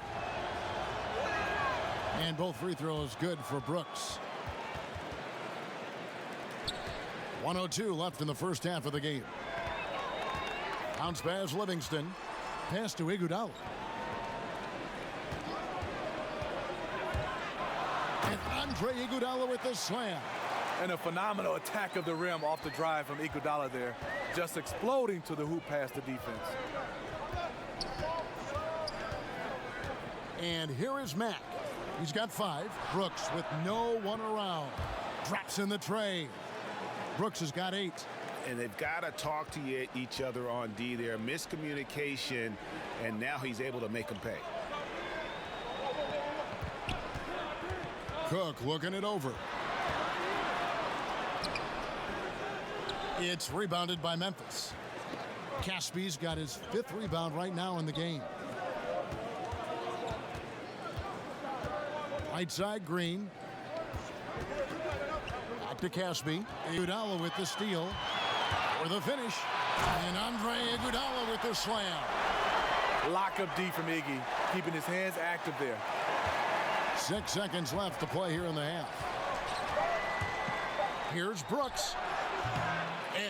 And both free throws good for Brooks. 1:02 left in the first half of the game. Bounce pass Livingston. Pass to Iguodala. And Andre Iguodala with the slam. And a phenomenal attack of the rim off the drive from Iguodala there. Just exploding to the hoop past the defense. And here is Mack. He's got 5. Brooks with no one around. Drops in the tray. Brooks has got 8. And they've got to talk to each other on D there. Miscommunication, and now he's able to make them pay. Cook looking it over. It's rebounded by Memphis. Caspi's got his 5th rebound right now in the game. Right side, Green. Back to Caspi. Iguodala with the steal. For the finish. And Andre Iguodala with the slam. Lock up D from Iggy, keeping his hands active there. 6 seconds left to play here in the half. Here's Brooks.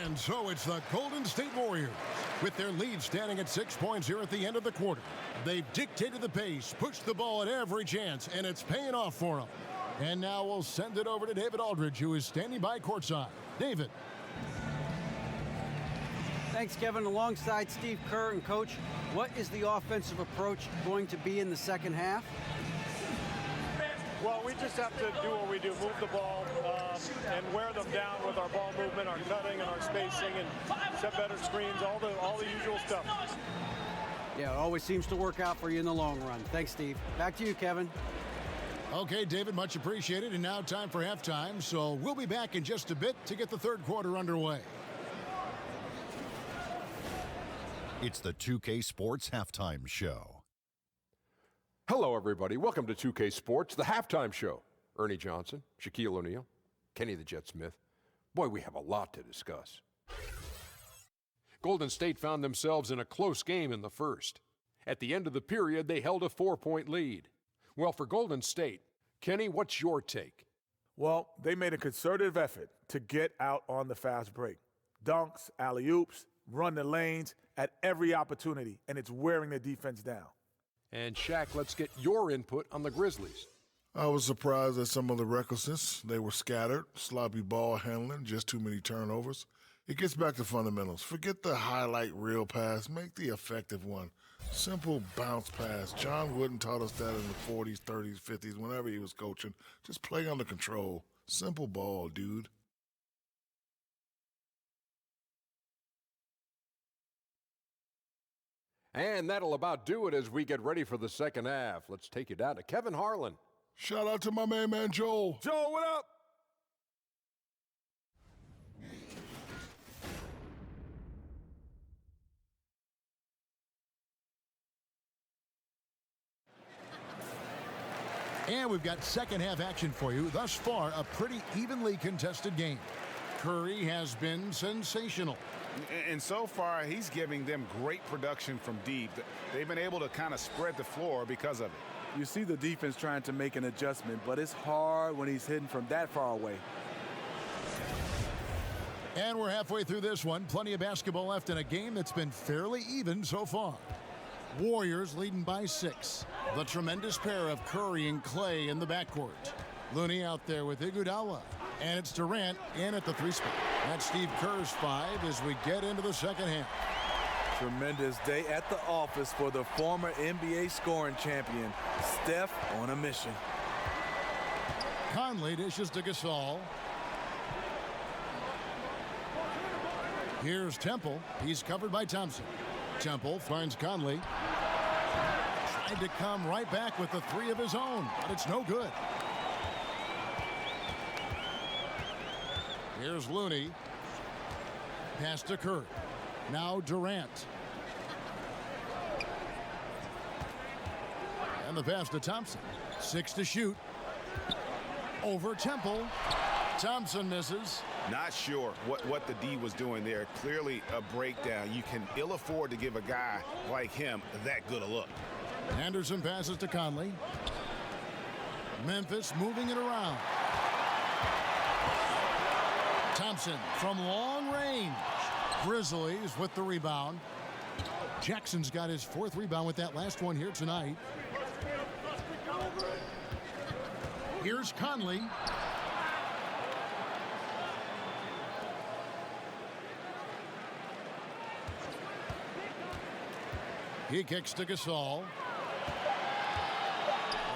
And so it's the Golden State Warriors. With their lead standing at 6 points here at the end of the quarter. They've dictated the pace, pushed the ball at every chance, and it's paying off for them. And now we'll send it over to David Aldridge, who is standing by courtside. David. Thanks, Kevin. Alongside Steve Kerr and Coach, what is the offensive approach going to be in the second half? Well, we just have to do what we do, move the ball and wear them down with our ball movement, our cutting, and our spacing, and set better screens, all the usual stuff. Yeah, it always seems to work out for you in the long run. Thanks, Steve. Back to you, Kevin. Okay, David, much appreciated. And now time for halftime. So we'll be back in just a bit to get the third quarter underway. It's the 2K Sports Halftime Show. Hello, everybody. Welcome to 2K Sports, the halftime show. Ernie Johnson, Shaquille O'Neal, Kenny the Jet Smith. Boy, we have a lot to discuss. Golden State found themselves in a close game in the first. At the end of the period, they held a 4-point lead. Well, for Golden State, Kenny, what's your take? Well, they made a concerted effort to get out on the fast break. Dunks, alley-oops, run the lanes at every opportunity, and it's wearing the defense down. And Shaq, let's get your input on the Grizzlies. I was surprised at some of the recklessness. They were scattered, sloppy ball handling, just too many turnovers. It gets back to fundamentals. Forget the highlight reel pass. Make the effective one. Simple bounce pass. John Wooden taught us that in the 40s, 30s, 50s, whenever he was coaching. Just play under control. Simple ball, dude. And that'll about do it as we get ready for the second half. Let's take you down to Kevin Harlan. Shout out to my main man, Joel. Joel, what up? And we've got second half action for you. Thus far, a pretty evenly contested game. Curry has been sensational. And so far, he's giving them great production from deep. They've been able to kind of spread the floor because of it. You see the defense trying to make an adjustment, but it's hard when he's hitting from that far away. And we're halfway through this one. Plenty of basketball left in a game that's been fairly even so far. Warriors leading by 6. The tremendous pair of Curry and Clay in the backcourt. Looney out there with Iguodala. And it's Durant in at the 3 spot. That's Steve Kerr's 5 as we get into the second half. Tremendous day at the office for the former NBA scoring champion, Steph on a mission. Conley dishes to Gasol. Here's Temple. He's covered by Thompson. Temple finds Conley. Tried to come right back with the 3 of his own, but it's no good. Here's Looney. Pass to Kerr. Now Durant. And the pass to Thompson. 6 to shoot. Over Temple. Thompson misses. Not sure what the D was doing there. Clearly a breakdown. You can ill afford to give a guy like him that good a look. Anderson passes to Conley. Memphis moving it around. Thompson from long range. Grizzlies with the rebound. Jackson's got his 4th rebound with that last one here tonight. Here's Conley. He kicks to Gasol.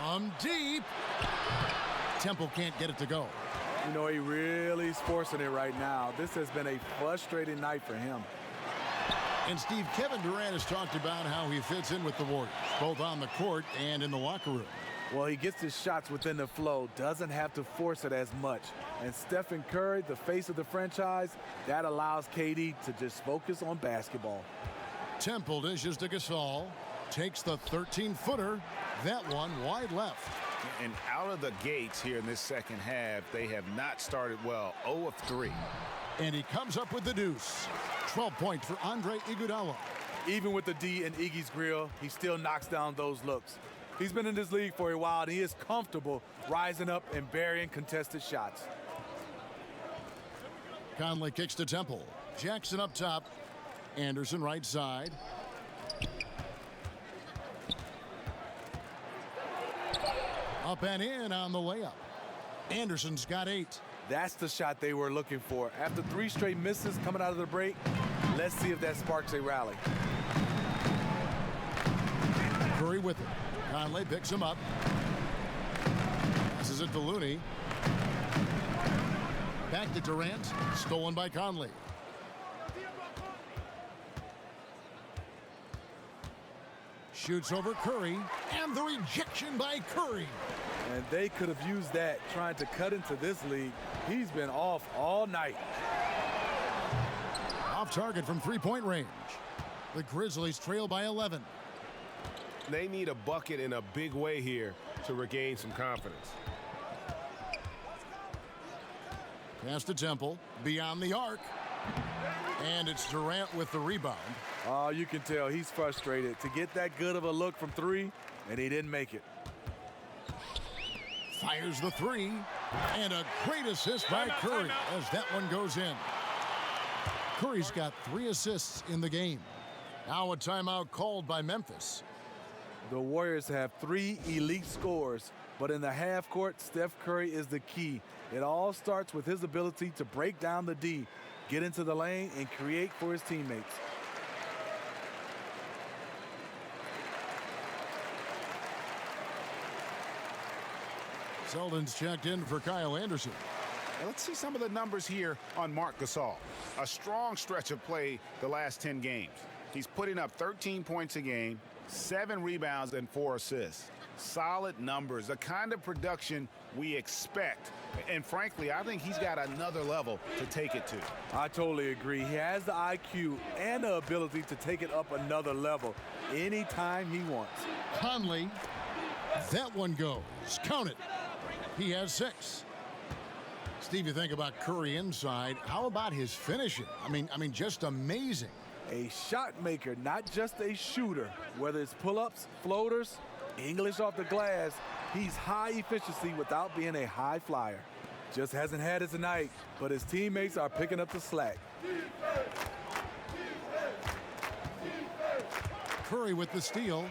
From deep. Temple can't get it to go. You know, he really is forcing it right now. This has been a frustrating night for him. And Steve, Kevin Durant has talked about how he fits in with the Warriors, both on the court and in the locker room. Well, he gets his shots within the flow, doesn't have to force it as much. And Stephen Curry, the face of the franchise, that allows KD to just focus on basketball. Temple dishes to Gasol, takes the 13-footer, that one wide left. And out of the gates here in this second half, they have not started well. 0 of 3. And he comes up with the deuce. 12 points for Andre Iguodala. Even with the D in Iggy's grill, he still knocks down those looks. He's been in this league for a while, and he is comfortable rising up and burying contested shots. Conley kicks to Temple. Jackson up top. Anderson right side. Up and in on the layup. Anderson's got 8. That's the shot they were looking for. After 3 straight misses coming out of the break, let's see if that sparks a rally. Curry with it. Conley picks him up. Passes it to Looney. Back to Durant. Stolen by Conley. Shoots over Curry. And the rejection by Curry. And they could have used that trying to cut into this league. He's been off all night. Off target from 3-point range. The Grizzlies trail by 11. They need a bucket in a big way here to regain some confidence. Pass to Temple, beyond the arc. And it's Durant with the rebound. Oh, you can tell he's frustrated to get that good of a look from three, and he didn't make it. Fires the three, and a great assist by Curry as that one goes in. Curry's got 3 assists in the game. Now a timeout called by Memphis. The Warriors have 3 elite scorers, but in the half court, Steph Curry is the key. It all starts with his ability to break down the D, get into the lane, and create for his teammates. Selden's checked in for Kyle Anderson. Let's see some of the numbers here on Marc Gasol. A strong stretch of play the last 10 games. He's putting up 13 points a game, 7 rebounds, and 4 assists. Solid numbers, the kind of production we expect. And frankly, I think he's got another level to take it to. I totally agree. He has the IQ and the ability to take it up another level anytime he wants. Conley, that one goes. Count it. He has 6. Steve, you think about Curry inside. How about his finishing? I mean, just amazing. A shot maker, not just a shooter. Whether it's pull-ups, floaters, English off the glass, he's high efficiency without being a high flyer. Just hasn't had it tonight, but his teammates are picking up the slack. Curry with the steal.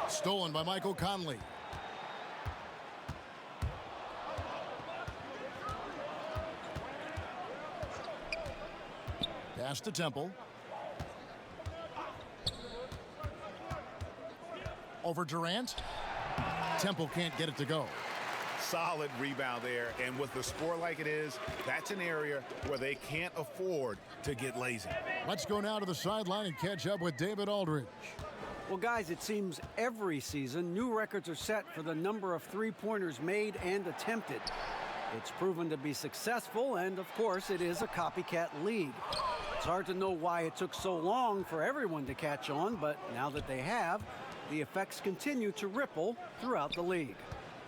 Stolen by Michael Conley. Pass to Temple. Over Durant. Temple can't get it to go. Solid rebound there, and with the score like it is, that's an area where they can't afford to get lazy. Let's go now to the sideline and catch up with David Aldridge. Well, guys, it seems every season new records are set for the number of three-pointers made and attempted. It's proven to be successful, and of course, it is a copycat league. It's hard to know why it took so long for everyone to catch on, but now that they have, the effects continue to ripple throughout the league.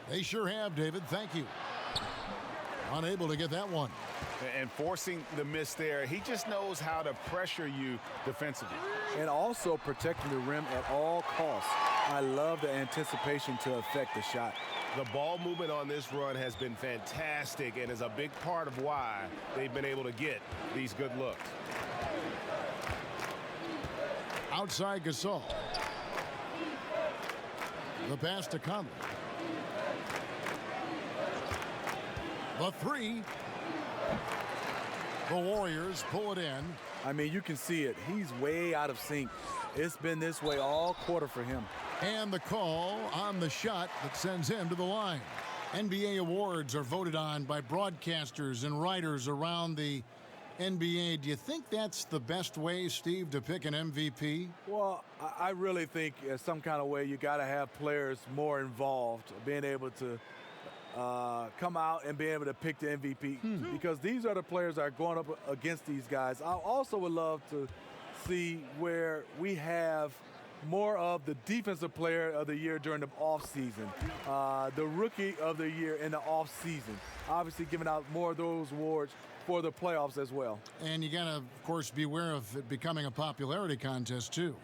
They sure have, David. Thank you. Unable to get that one. And forcing the miss there, he just knows how to pressure you defensively. And also protecting the rim at all costs. I love the anticipation to affect the shot. The ball movement on this run has been fantastic and is a big part of why they've been able to get these good looks. Outside Gasol. The pass to Conley. The three. The Warriors pull it in. I mean, you can see it. He's way out of sync. It's been this way all quarter for him. And the call on the shot that sends him to the line. NBA awards are voted on by broadcasters and writers around the NBA. Do you think that's the best way, Steve, to pick an MVP? Well, I really think in some kind of way you got to have players more involved, being able to come out and be able to pick the MVP because these are the players that are going up against these guys. I also would love to see where we have more of the defensive player of the year during the offseason, the rookie of the year in the offseason, obviously giving out more of those awards for the playoffs as well. And you got to, of course, beware of it becoming a popularity contest, too.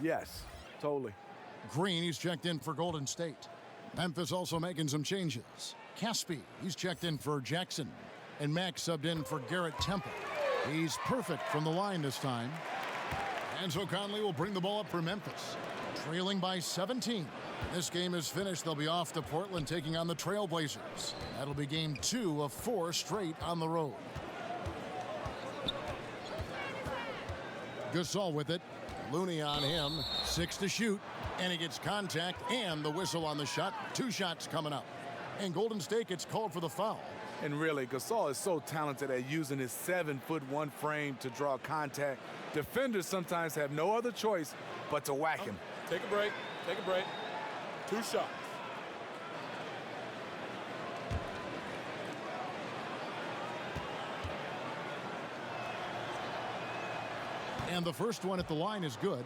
Yes, totally. Green, he's checked in for Golden State. Memphis also making some changes. Caspi, he's checked in for Jackson. And Max subbed in for Garrett Temple. He's perfect from the line this time. And so Conley will bring the ball up for Memphis. Trailing by 17. This game is finished. They'll be off to Portland taking on the Trailblazers. That'll be game 2 of 4 straight on the road. Gasol with it. Looney on him. 6 to shoot. And he gets contact and the whistle on the shot. 2 shots coming up. And Golden State gets called for the foul. And really, Gasol is so talented at using his 7'1" frame to draw contact. Defenders sometimes have no other choice but to whack him. Take a break. Take a break. 2 shots. And the first one at the line is good.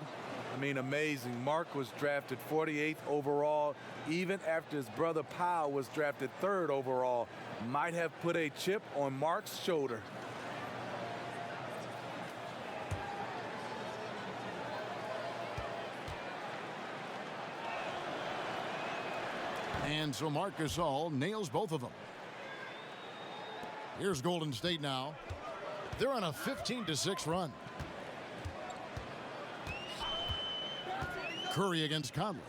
I mean, amazing. Mark was drafted 48th overall, even after his brother Powell was drafted 3rd overall. Might have put a chip on Mark's shoulder. And so Marc Gasol nails both of them. Here's Golden State now. They're on a 15-6 run. Curry against Conley.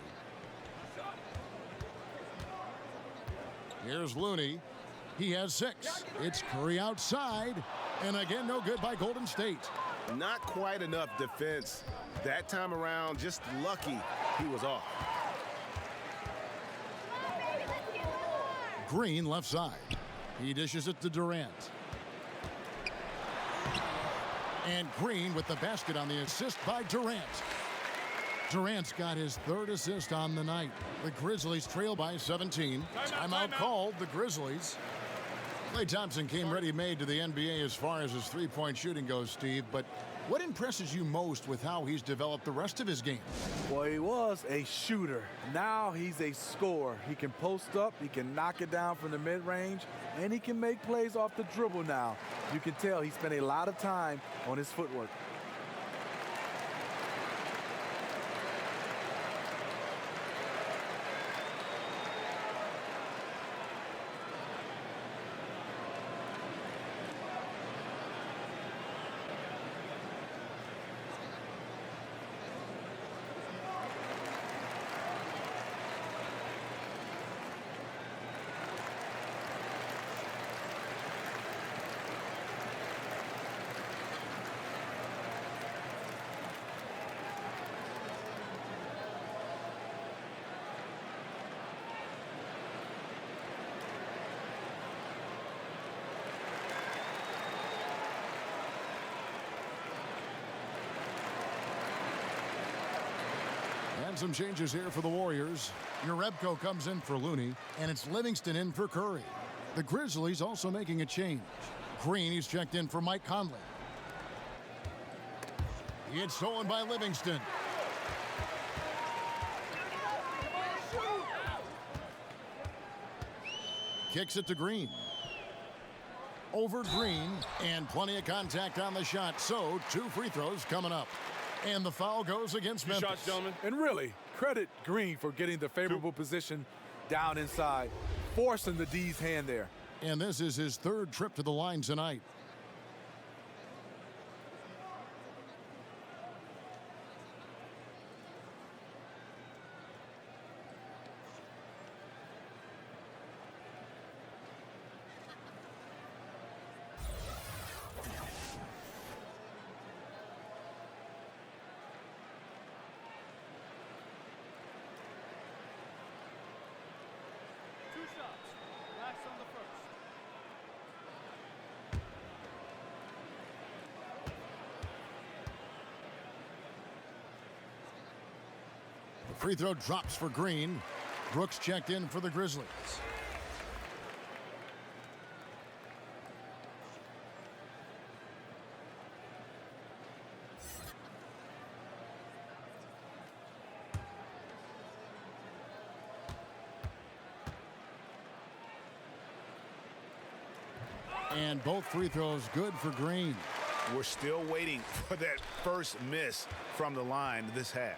Here's Looney. He has 6. It's Curry outside. And again, no good by Golden State. Not quite enough defense that time around. Just lucky he was off. Green left side. He dishes it to Durant. And Green with the basket on the assist by Durant. Durant's got his 3rd assist on the night. The Grizzlies trail by 17. Timeout called, the Grizzlies. Klay Thompson came ready-made to the NBA as far as his three-point shooting goes, Steve, but what impresses you most with how he's developed the rest of his game? Well, he was a shooter. Now he's a scorer. He can post up, he can knock it down from the mid-range, and he can make plays off the dribble now. You can tell he spent a lot of time on his footwork. And some changes here for the Warriors. Jerebko comes in for Looney, and it's Livingston in for Curry. The Grizzlies also making a change. Green, he's checked in for Mike Conley. It's stolen by Livingston. Kicks it to Green. Over Green, and plenty of contact on the shot. So, 2 free throws coming up. And the foul goes against Memphis. Shots, gentlemen. And really, credit Green for getting the favorable position down inside, forcing the D's hand there. And this is his 3rd trip to the line tonight. Free throw drops for Green. Brooks checked in for the Grizzlies. And both free throws good for Green. We're still waiting for that first miss from the line this half.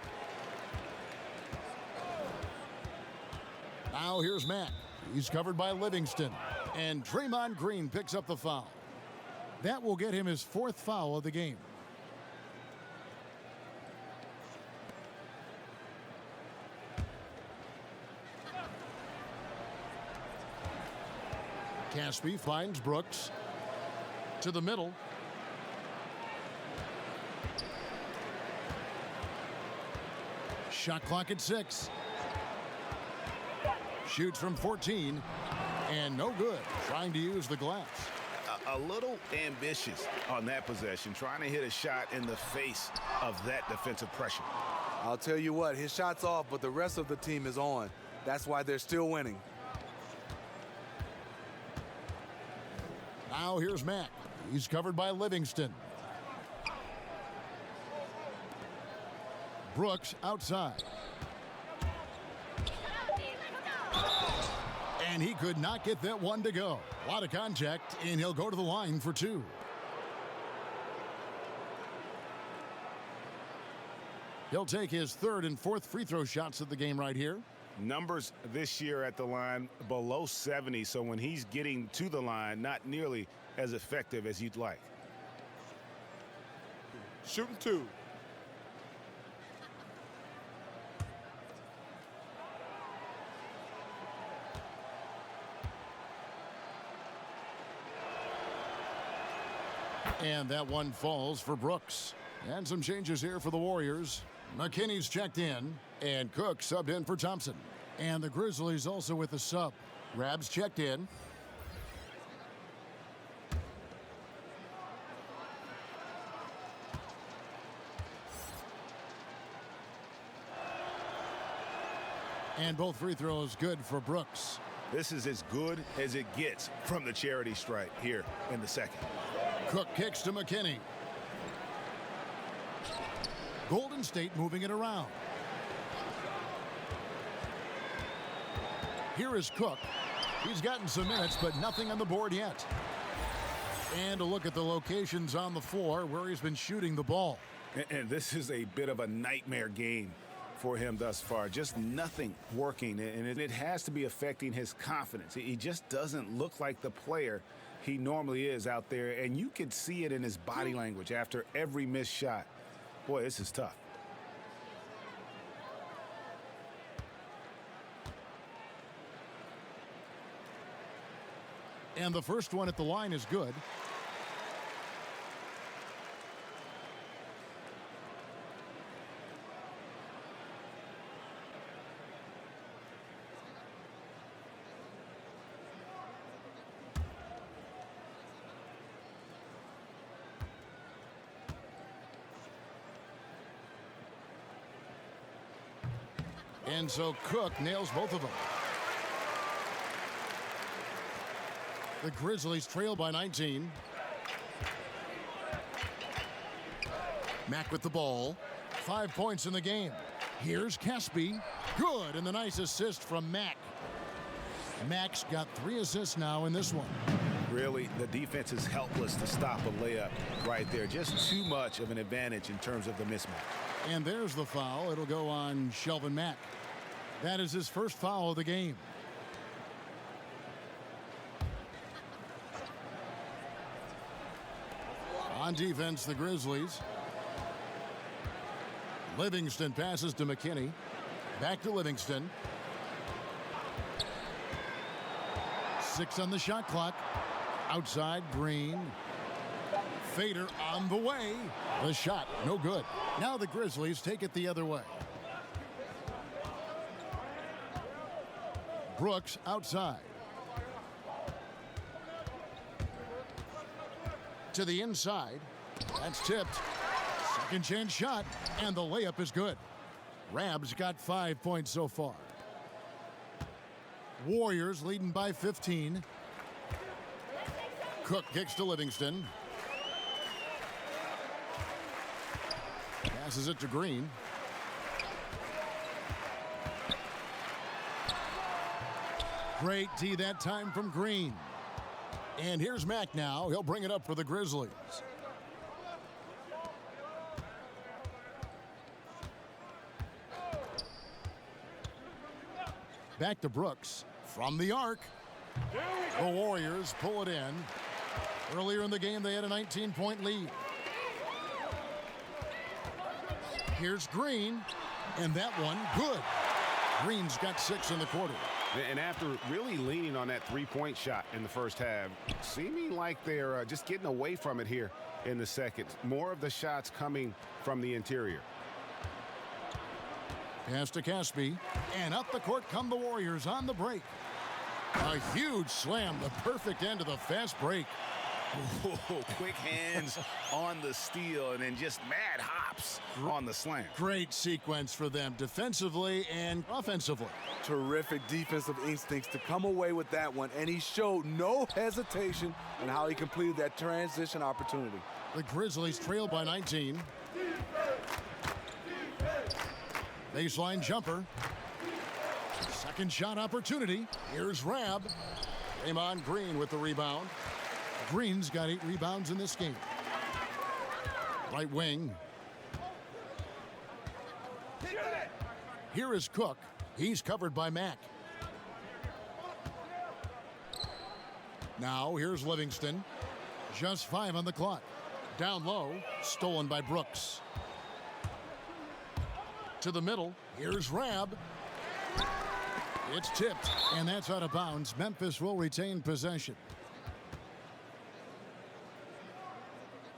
Now here's Mack. He's covered by Livingston. And Draymond Green picks up the foul. That will get him his 4th foul of the game. Caspi finds Brooks. To the middle. Shot clock at 6. Shoots from 14, and no good, trying to use the glass. A little ambitious on that possession, trying to hit a shot in the face of that defensive pressure. I'll tell you what, his shot's off, but the rest of the team is on. That's why they're still winning. Now here's Mack. He's covered by Livingston. Brooks outside. And he could not get that one to go. A lot of contact, and he'll go to the line for two. He'll take his third and fourth free throw shots of the game right here. Numbers this year at the line below 70, so when he's getting to the line, not nearly as effective as you'd like. Shooting two. And that one falls for Brooks. And some changes here for the Warriors. McKinney's checked in, and Cook subbed in for Thompson. And the Grizzlies also with a sub. Rab's checked in. And both free throws good for Brooks. This is as good as it gets from the charity stripe here in the second. Cook kicks to McKinney. Golden State moving it around. Here is Cook. He's gotten some minutes, but nothing on the board yet. And a look at the locations on the floor where he's been shooting the ball. And this is a bit of a nightmare game for him thus far. Just nothing working, and it has to be affecting his confidence. He just doesn't look like the player he normally is out there, and you can see it in his body language after every missed shot. Boy, this is tough. And the first one at the line is good. And so Cook nails both of them. The Grizzlies trail by 19. Mack with the ball. 5 points in the game. Here's Caspi. Good, and the nice assist from Mack. Mack's got 3 assists now in this one. Really, the defense is helpless to stop a layup right there. Just too much of an advantage in terms of the mismatch. And there's the foul. It'll go on Shelvin Mack. That is his first foul of the game. On defense, the Grizzlies. Livingston passes to McKinney. Back to Livingston. 6 on the shot clock. Outside, Green. Fader on the way. The shot, no good. Now the Grizzlies take it the other way. Brooks outside. To the inside. That's tipped. Second chance shot, and the layup is good. Rab's got 5 points so far. Warriors leading by 15. Cook kicks to Livingston. Passes it to Green. Great D that time from Green. And here's Mack now. He'll bring it up for the Grizzlies. Back to Brooks from the arc. The Warriors pull it in. Earlier in the game, they had a 19-point lead. Here's Green, and that one good. Green's got 6 in the quarter. And after really leaning on that three-point shot in the first half, seeming like they're just getting away from it here in the second. More of the shots coming from the interior. Pass to Caspi, and up the court come the Warriors on the break. A huge slam, the perfect end of the fast break. Whoa, quick hands on the steal, and then just mad hops on the slam. Great sequence for them defensively and offensively. Terrific defensive instincts to come away with that one, and he showed no hesitation in how he completed that transition opportunity. The Grizzlies trail by 19. Baseline jumper. Second shot opportunity. Here's Rabb. Draymond Green with the rebound. Green's got 8 rebounds in this game. Right wing. Here is Cook. He's covered by Mack. Now here's Livingston. Just 5 on the clock. Down low. Stolen by Brooks. To the middle. Here's Rabb. It's tipped, and that's out of bounds. Memphis will retain possession.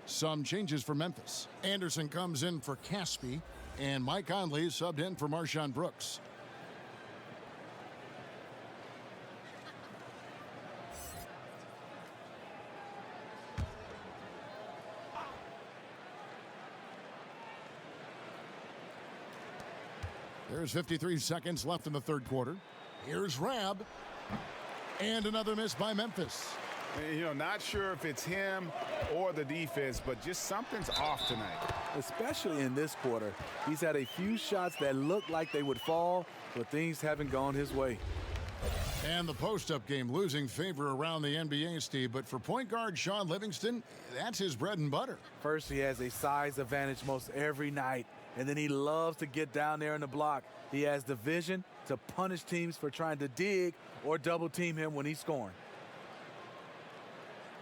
Some changes for Memphis. Anderson comes in for Caspi, and Mike Conley subbed in for Marshawn Brooks. There's 53 seconds left in the third quarter. Here's Rabb. And another miss by Memphis. Not sure if it's him or the defense, but just something's off tonight. Especially in this quarter. He's had a few shots that looked like they would fall, but things haven't gone his way. And the post-up game losing favor around the NBA, Steve. But for point guard Shaun Livingston, that's his bread and butter. First, he has a size advantage most every night. And then he loves to get down there in the block. He has the vision to punish teams for trying to dig or double team him when he's scoring.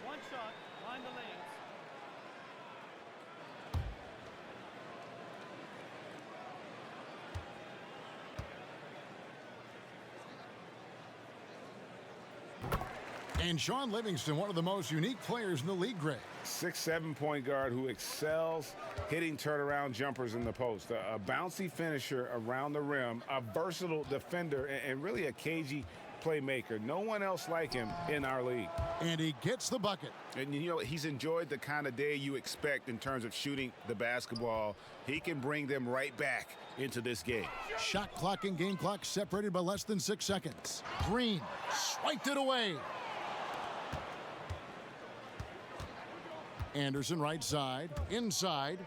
One shot, line the lanes. And Shaun Livingston, one of the most unique players in the league, Greg. 6'7" point guard who excels hitting turnaround jumpers in the post. A bouncy finisher around the rim, a versatile defender, and really a cagey playmaker. No one else like him in our league. And he gets the bucket. And, he's enjoyed the kind of day you expect in terms of shooting the basketball. He can bring them right back into this game. Shot clock and game clock separated by less than 6 seconds. Green swiped it away. Anderson right side, inside.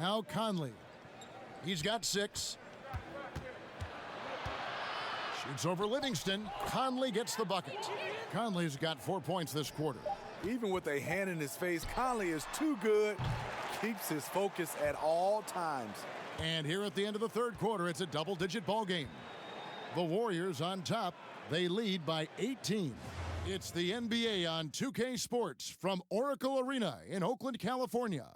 Now Conley. He's got 6. Shoots over Livingston. Conley gets the bucket. Conley's got 4 points this quarter. Even with a hand in his face, Conley is too good. Keeps his focus at all times. And here at the end of the third quarter, it's a double-digit ball game. The Warriors on top. They lead by 18. It's the NBA on 2K Sports from Oracle Arena in Oakland, California.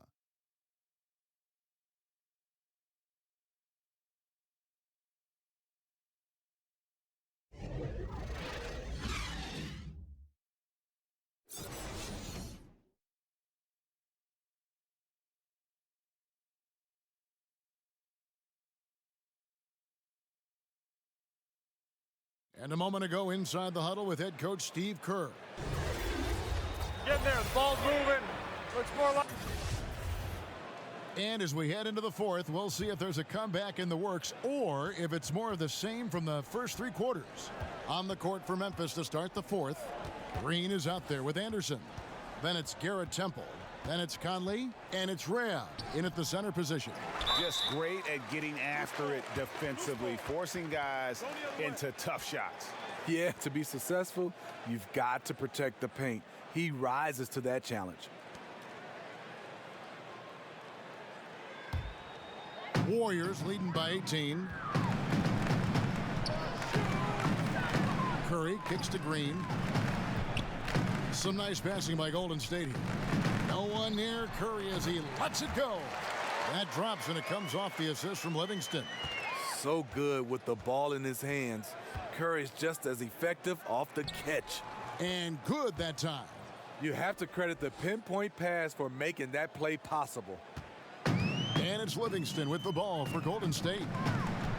And a moment ago, inside the huddle with head coach Steve Kerr. Getting there, the ball's moving. Looks more like. And as we head into the fourth, we'll see if there's a comeback in the works or if it's more of the same from the first 3 quarters. On the court for Memphis to start the fourth. Green is out there with Anderson. Then it's Garrett Temple. Then it's Conley, and it's Rabb in at the center position. Just great at getting after it defensively, forcing guys into tough shots. Yeah, to be successful, you've got to protect the paint. He rises to that challenge. Warriors leading by 18. Curry kicks to Green. Some nice passing by Golden State here. No one near Curry as he lets it go. That drops and it comes off the assist from Livingston. So good with the ball in his hands. Curry's just as effective off the catch. And good that time. You have to credit the pinpoint pass for making that play possible. And it's Livingston with the ball for Golden State.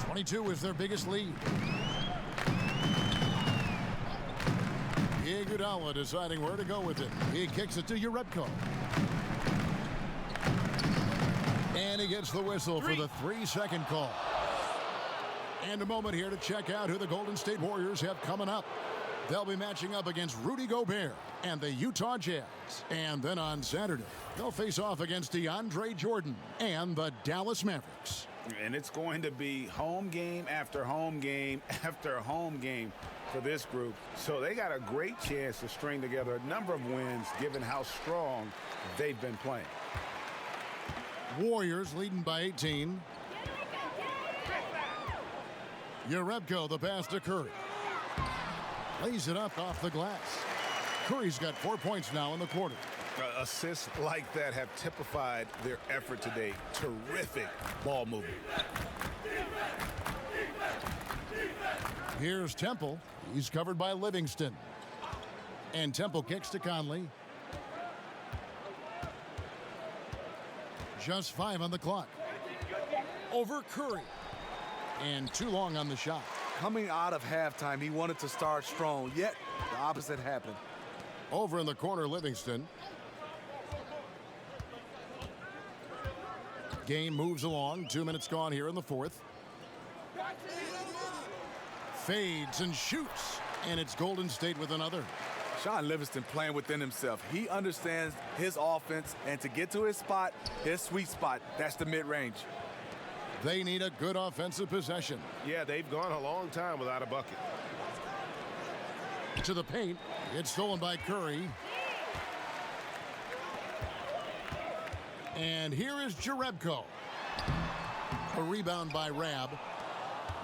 22 is their biggest lead. Iguodala deciding where to go with it. He kicks it to Jerebko. And he gets the whistle for the 3-second call. And a moment here to check out who the Golden State Warriors have coming up. They'll be matching up against Rudy Gobert and the Utah Jazz. And then on Saturday, they'll face off against DeAndre Jordan and the Dallas Mavericks. And it's going to be home game after home game after home game for this group. So they got a great chance to string together a number of wins given how strong they've been playing. Warriors leading by 18. Jerebko, the pass to Curry. Lays it up off the glass. Curry's got 4 points now in the quarter. Assists like that have typified their effort today. Terrific ball movement. Here's Temple. He's covered by Livingston. And Temple kicks to Conley. Just 5 on the clock. Over Curry. And too long on the shot. Coming out of halftime, he wanted to start strong, yet the opposite happened. Over in the corner, Livingston. Game moves along. 2 minutes gone here in the fourth. Fades and shoots. And it's Golden State with another. Shaun Livingston playing within himself. He understands his offense, and to get to his spot, his sweet spot, that's the mid-range. They need a good offensive possession. Yeah, they've gone a long time without a bucket. To the paint. It's stolen by Curry. And here is Jerebko. A rebound by Rab.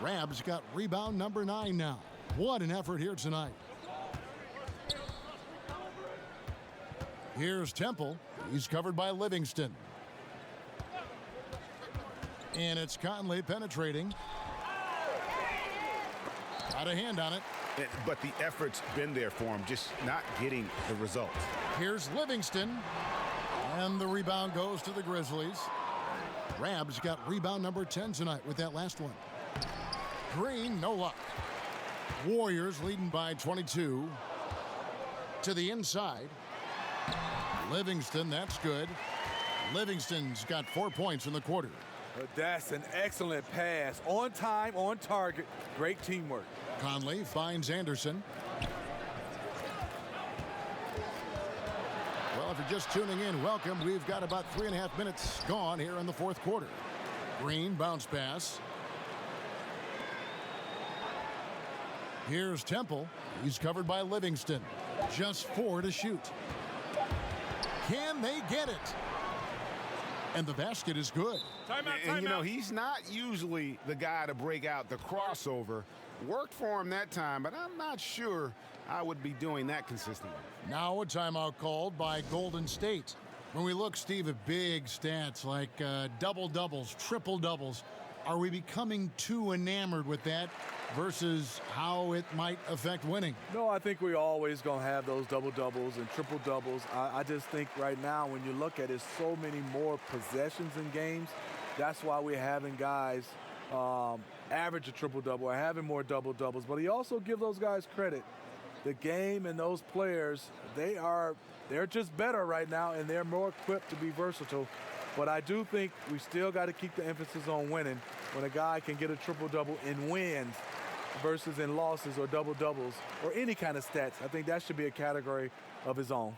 Rab's got rebound number 9 now. What an effort here tonight. Here's Temple. He's covered by Livingston. And it's Conley penetrating. Got a hand on it. But the effort's been there for him, just not getting the results. Here's Livingston. And the rebound goes to the Grizzlies. Rab's got rebound number 10 tonight with that last one. Green, no luck. Warriors leading by 22. To the inside. Livingston, that's good. Livingston's got 4 points in the quarter. That's an excellent pass. On time, on target. Great teamwork. Conley finds Anderson. Well, if you're just tuning in, welcome. We've got about 3.5 minutes gone here in the fourth quarter. Green, bounce pass. Here's Temple. He's covered by Livingston. Just 4 to shoot. Can they get it? And the basket is good. And you know, he's not usually the guy to break out the crossover. Worked for him that time, but I'm not sure I would be doing that consistently. Now a timeout called by Golden State. When we look, Steve, at big stats like double-doubles, triple-doubles, are we becoming too enamored with that versus how it might affect winning? No, I think we're always going to have those double-doubles and triple-doubles. I just think right now when you look at it, so many more possessions in games. That's why we're having guys average a triple-double or having more double-doubles. But he also gives those guys credit. The game and those players, they're just better right now, and they're more equipped to be versatile. But I do think we still got to keep the emphasis on winning. When a guy can get a triple-double in wins versus in losses or double-doubles or any kind of stats, I think that should be a category of his own.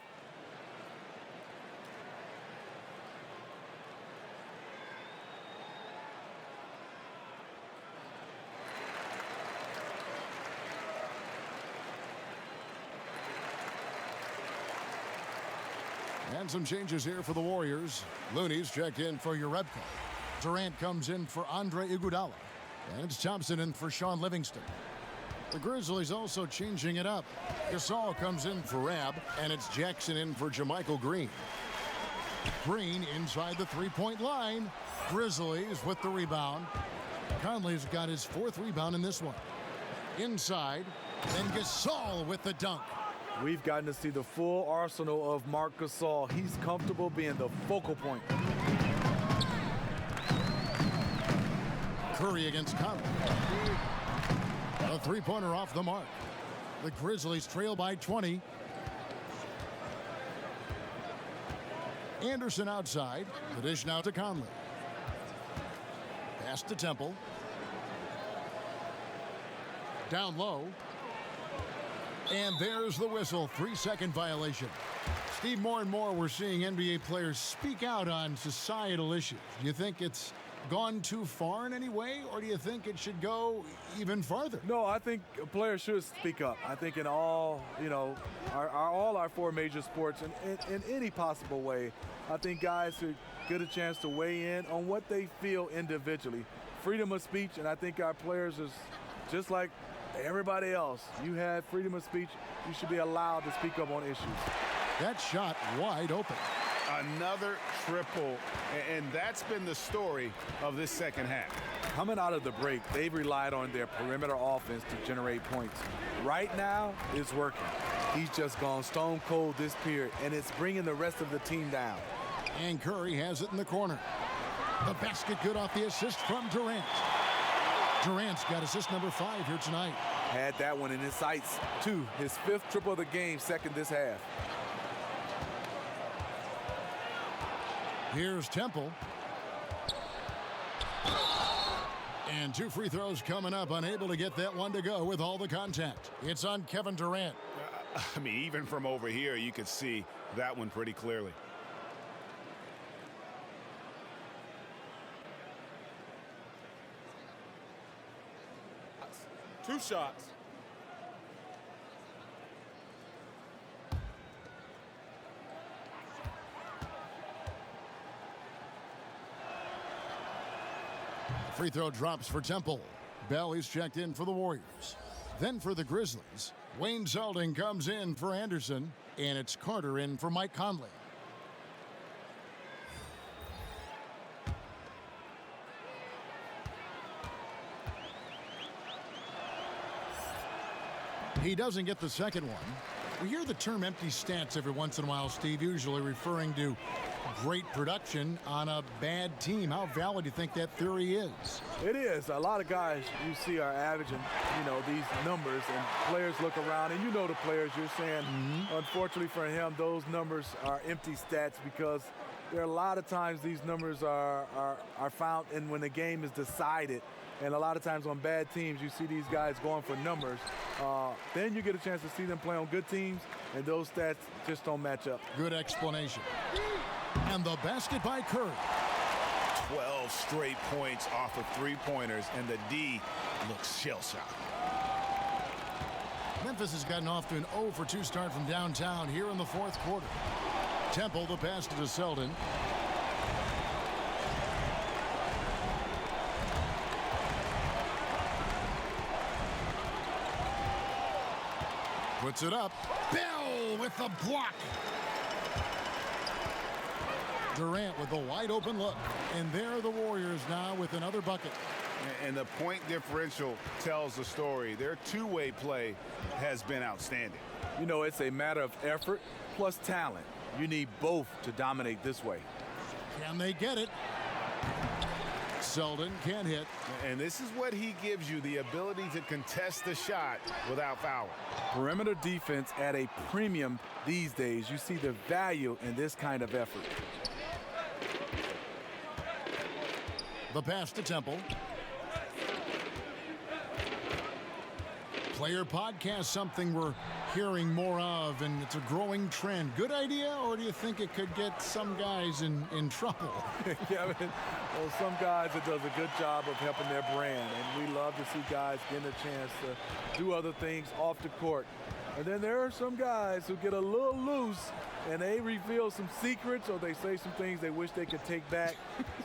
And some changes here for the Warriors. Looney's checked in for Jerebko. Durant comes in for Andre Iguodala. And it's Thompson in for Shaun Livingston. The Grizzlies also changing it up. Gasol comes in for Rab, and it's Jackson in for JaMychal Green. Green inside the three-point line. Grizzlies with the rebound. Conley's got his 4th rebound in this one. Inside, and Gasol with the dunk. We've gotten to see the full arsenal of Marc Gasol. He's comfortable being the focal point. Curry against Conley. A three-pointer off the mark. The Grizzlies trail by 20. Anderson outside. The dish now to Conley. Pass to Temple. Down low. And there's the whistle. 3-second violation. Steve, more and more we're seeing NBA players speak out on societal issues. Do you think it's gone too far in any way, or do you think it should go even farther? No, I think players should speak up. I think in all, all our 4 major sports, in any possible way, I think guys should get a chance to weigh in on what they feel individually. Freedom of speech, and I think our players is just like everybody else. You have freedom of speech. You should be allowed to speak up on issues. That shot wide open. Another triple, and that's been the story of this second half. Coming out of the break, they've relied on their perimeter offense to generate points. Right now, it's working. He's just gone stone cold this period, and it's bringing the rest of the team down. And Curry has it in the corner. The basket good off the assist from Durant. Durant's got assist number 5 here tonight. Had that one in his sights, too. His 5th triple of the game, second this half. Here's Temple. And 2 free throws coming up, unable to get that one to go with all the contact. It's on Kevin Durant. I mean, even from over here, you could see that one pretty clearly. Two shots. Free throw drops for Temple. Bell is checked in for the Warriors. Then for the Grizzlies, Wayne Zeldin comes in for Anderson, and it's Carter in for Mike Conley. He doesn't get the second one. We hear the term empty stats every once in a while, Steve, usually referring to great production on a bad team. How valid do you think that theory is? It is. A lot of guys you see are averaging, these numbers, and players look around, and the players you're saying, unfortunately for him, those numbers are empty stats because there are a lot of times these numbers are found in when the game is decided. And a lot of times on bad teams, you see these guys going for numbers. Then you get a chance to see them play on good teams, and those stats just don't match up. Good explanation. And the basket by Kerr. 12 straight points off of 3-pointers, and the D looks shell-shocked. Memphis has gotten off to an 0-for-2 start from downtown here in the 4th quarter. Temple, the pass to Zeldin. Puts it up. Bell with the block. Durant with a wide open look. And there are the Warriors now with another bucket. And the point differential tells the story. Their two-way play has been outstanding. It's a matter of effort plus talent. You need both to dominate this way. Can they get it? Zeldin can't hit. And this is what he gives you, the ability to contest the shot without fouling. Perimeter defense at a premium these days. You see the value in this kind of effort. The pass to Temple. Player podcast, something we're hearing more of, and it's a growing trend. Good idea, or do you think it could get some guys in trouble? Some guys, it does a good job of helping their brand, and we love to see guys getting a chance to do other things off the court. And then there are some guys who get a little loose, and they reveal some secrets, or they say some things they wish they could take back.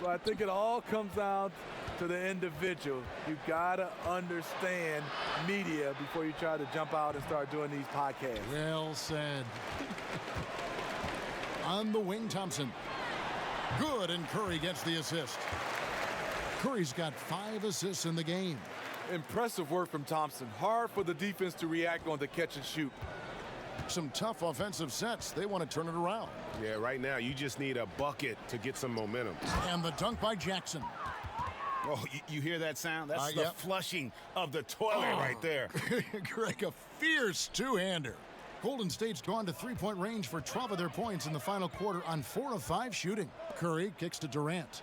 So I think it all comes down to the individual. You gotta understand media before you try to jump out and start doing these podcasts. Well said. On the wing, Thompson. Good, and Curry gets the assist. Curry's got 5 assists in the game. Impressive work from Thompson. Hard for the defense to react on the catch and shoot. Some tough offensive sets. They want to turn it around. Yeah, right now you just need a bucket to get some momentum. And the dunk by Jackson. Oh, you hear that sound? That's the flushing of the toilet right there. Greg, a fierce two-hander. Golden State's gone to three-point range for 12 of their points in the final quarter on 4 of 5 shooting. Curry kicks to Durant.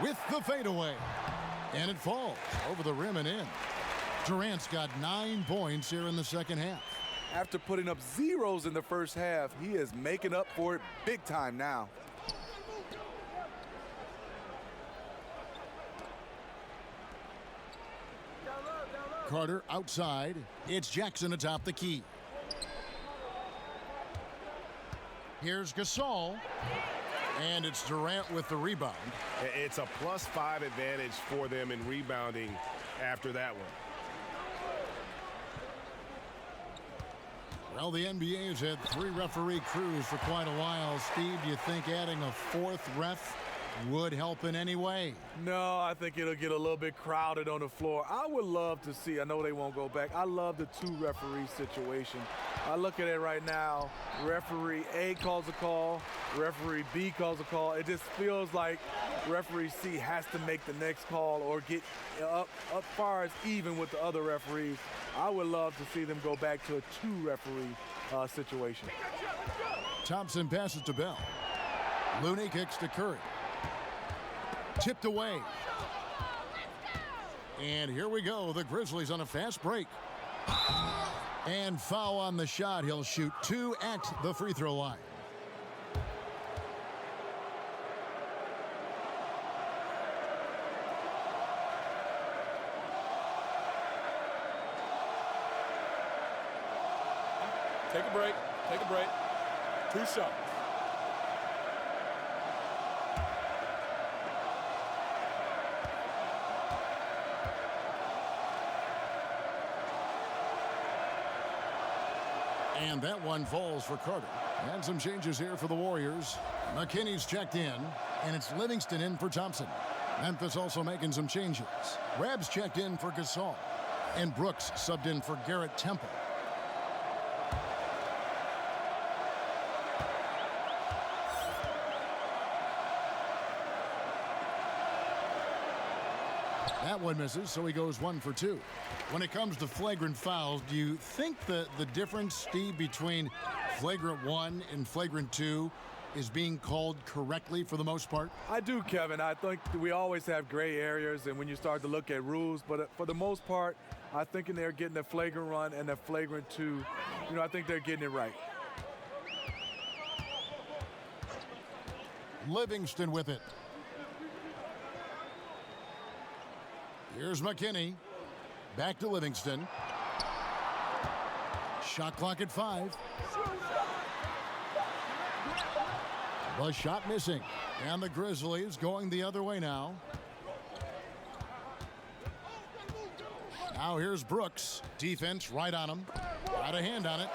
with the fadeaway. And it falls over the rim and in. Durant's got 9 points here in the second half. After putting up zeros in the first half, he is making up for it big time now. Carter outside. It's Jackson atop the key. Here's Gasol. And it's Durant with the rebound. It's a +5 advantage for them in rebounding after that one. Well, the NBA has had 3 referee crews for quite a while. Steve, do you think adding a 4th ref would help in any way? No, I think it'll get a little bit crowded on the floor. I would love to see, I know they won't go back, I love the 2 referee situation. I look at it right now, referee A calls a call, referee B calls a call. It just feels like referee C has to make the next call or get up far as even with the other referees. I would love to see them go back to a 2 referee situation. Thompson passes to Bell. Looney kicks to Curry. Tipped away. And here we go. The Grizzlies on a fast break. And foul on the shot. He'll shoot 2 at the free throw line. Take a break. Take a break. 2 shots. And that one falls for Carter. And some changes here for the Warriors. McKinney's checked in, and it's Livingston in for Thompson. Memphis also making some changes. Webb's checked in for Gasol. And Brooks subbed in for Garrett Temple. That one misses, so he goes 1 for 2. When it comes to flagrant fouls, do you think the difference, Steve, between flagrant 1 and flagrant 2 is being called correctly for the most part? I do, Kevin. I think we always have gray areas, and when you start to look at rules, but for the most part, I think they're getting the flagrant 1 and the flagrant 2. I think they're getting it right. Livingston with it. Here's McKinney. Back to Livingston. Shot clock at 5. The shot missing. And the Grizzlies going the other way now. Now here's Brooks. Defense right on him. Got a hand on it.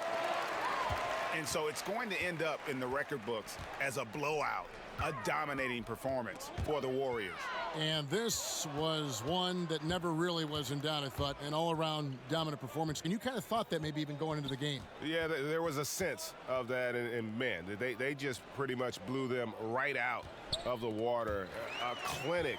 And so it's going to end up in the record books as a blowout, a dominating performance for the Warriors. And this was one that never really was in doubt, I thought, an all-around dominant performance. And you kind of thought that maybe even going into the game. Yeah, there was a sense of that, and man, they just pretty much blew them right out of the water. A clinic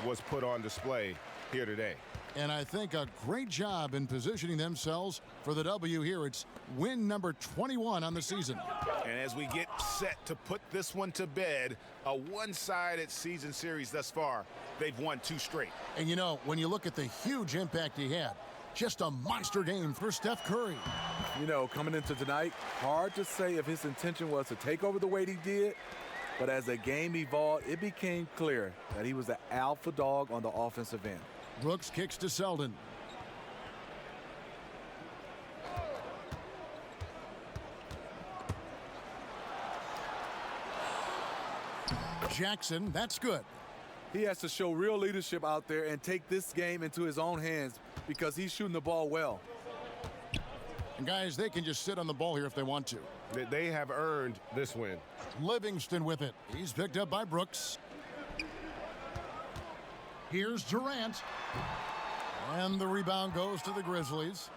was put on display here today. And I think a great job in positioning themselves for the W here. It's win number 21 on the season. And as we get set to put this one to bed, a one-sided season series thus far, they've won 2 straight. And when you look at the huge impact he had, just a monster game for Steph Curry. Coming into tonight, hard to say if his intention was to take over the way he did, but as the game evolved, it became clear that he was the alpha dog on the offensive end. Brooks kicks to Selden. Jackson, that's good. He has to show real leadership out there and take this game into his own hands because he's shooting the ball well. And guys, they can just sit on the ball here if they want to. They have earned this win. Livingston with it. He's picked up by Brooks. Here's Durant. And the rebound goes to the Grizzlies.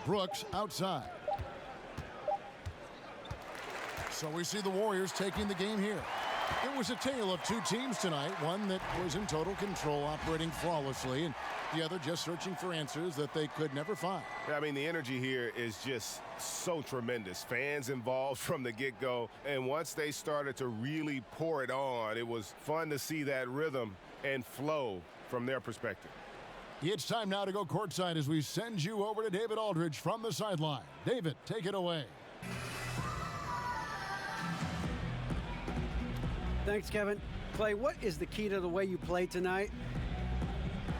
Brooks outside. So we see the Warriors taking the game here. It was a tale of two teams tonight, one that was in total control, operating flawlessly, and the other just searching for answers that they could never find. I mean, the energy here is just so tremendous. Fans involved from the get-go, and once they started to really pour it on, it was fun to see that rhythm and flow from their perspective. It's time now to go courtside as we send you over to David Aldridge from the sideline. David, take it away. Thanks, Kevin. Clay, what is the key to the way you play tonight?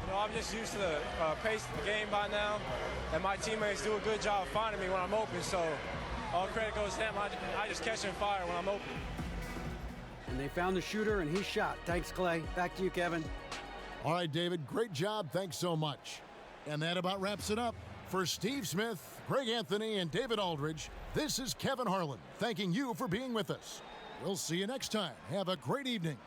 You know, I'm just used to the pace of the game by now, and my teammates do a good job of finding me when I'm open, so all credit goes to them. I just catch and fire when I'm open. And they found the shooter, and he shot. Thanks, Clay. Back to you, Kevin. All right, David, great job. Thanks so much. And that about wraps it up. For Steve Smith, Greg Anthony, and David Aldridge, this is Kevin Harlan thanking you for being with us. We'll see you next time. Have a great evening.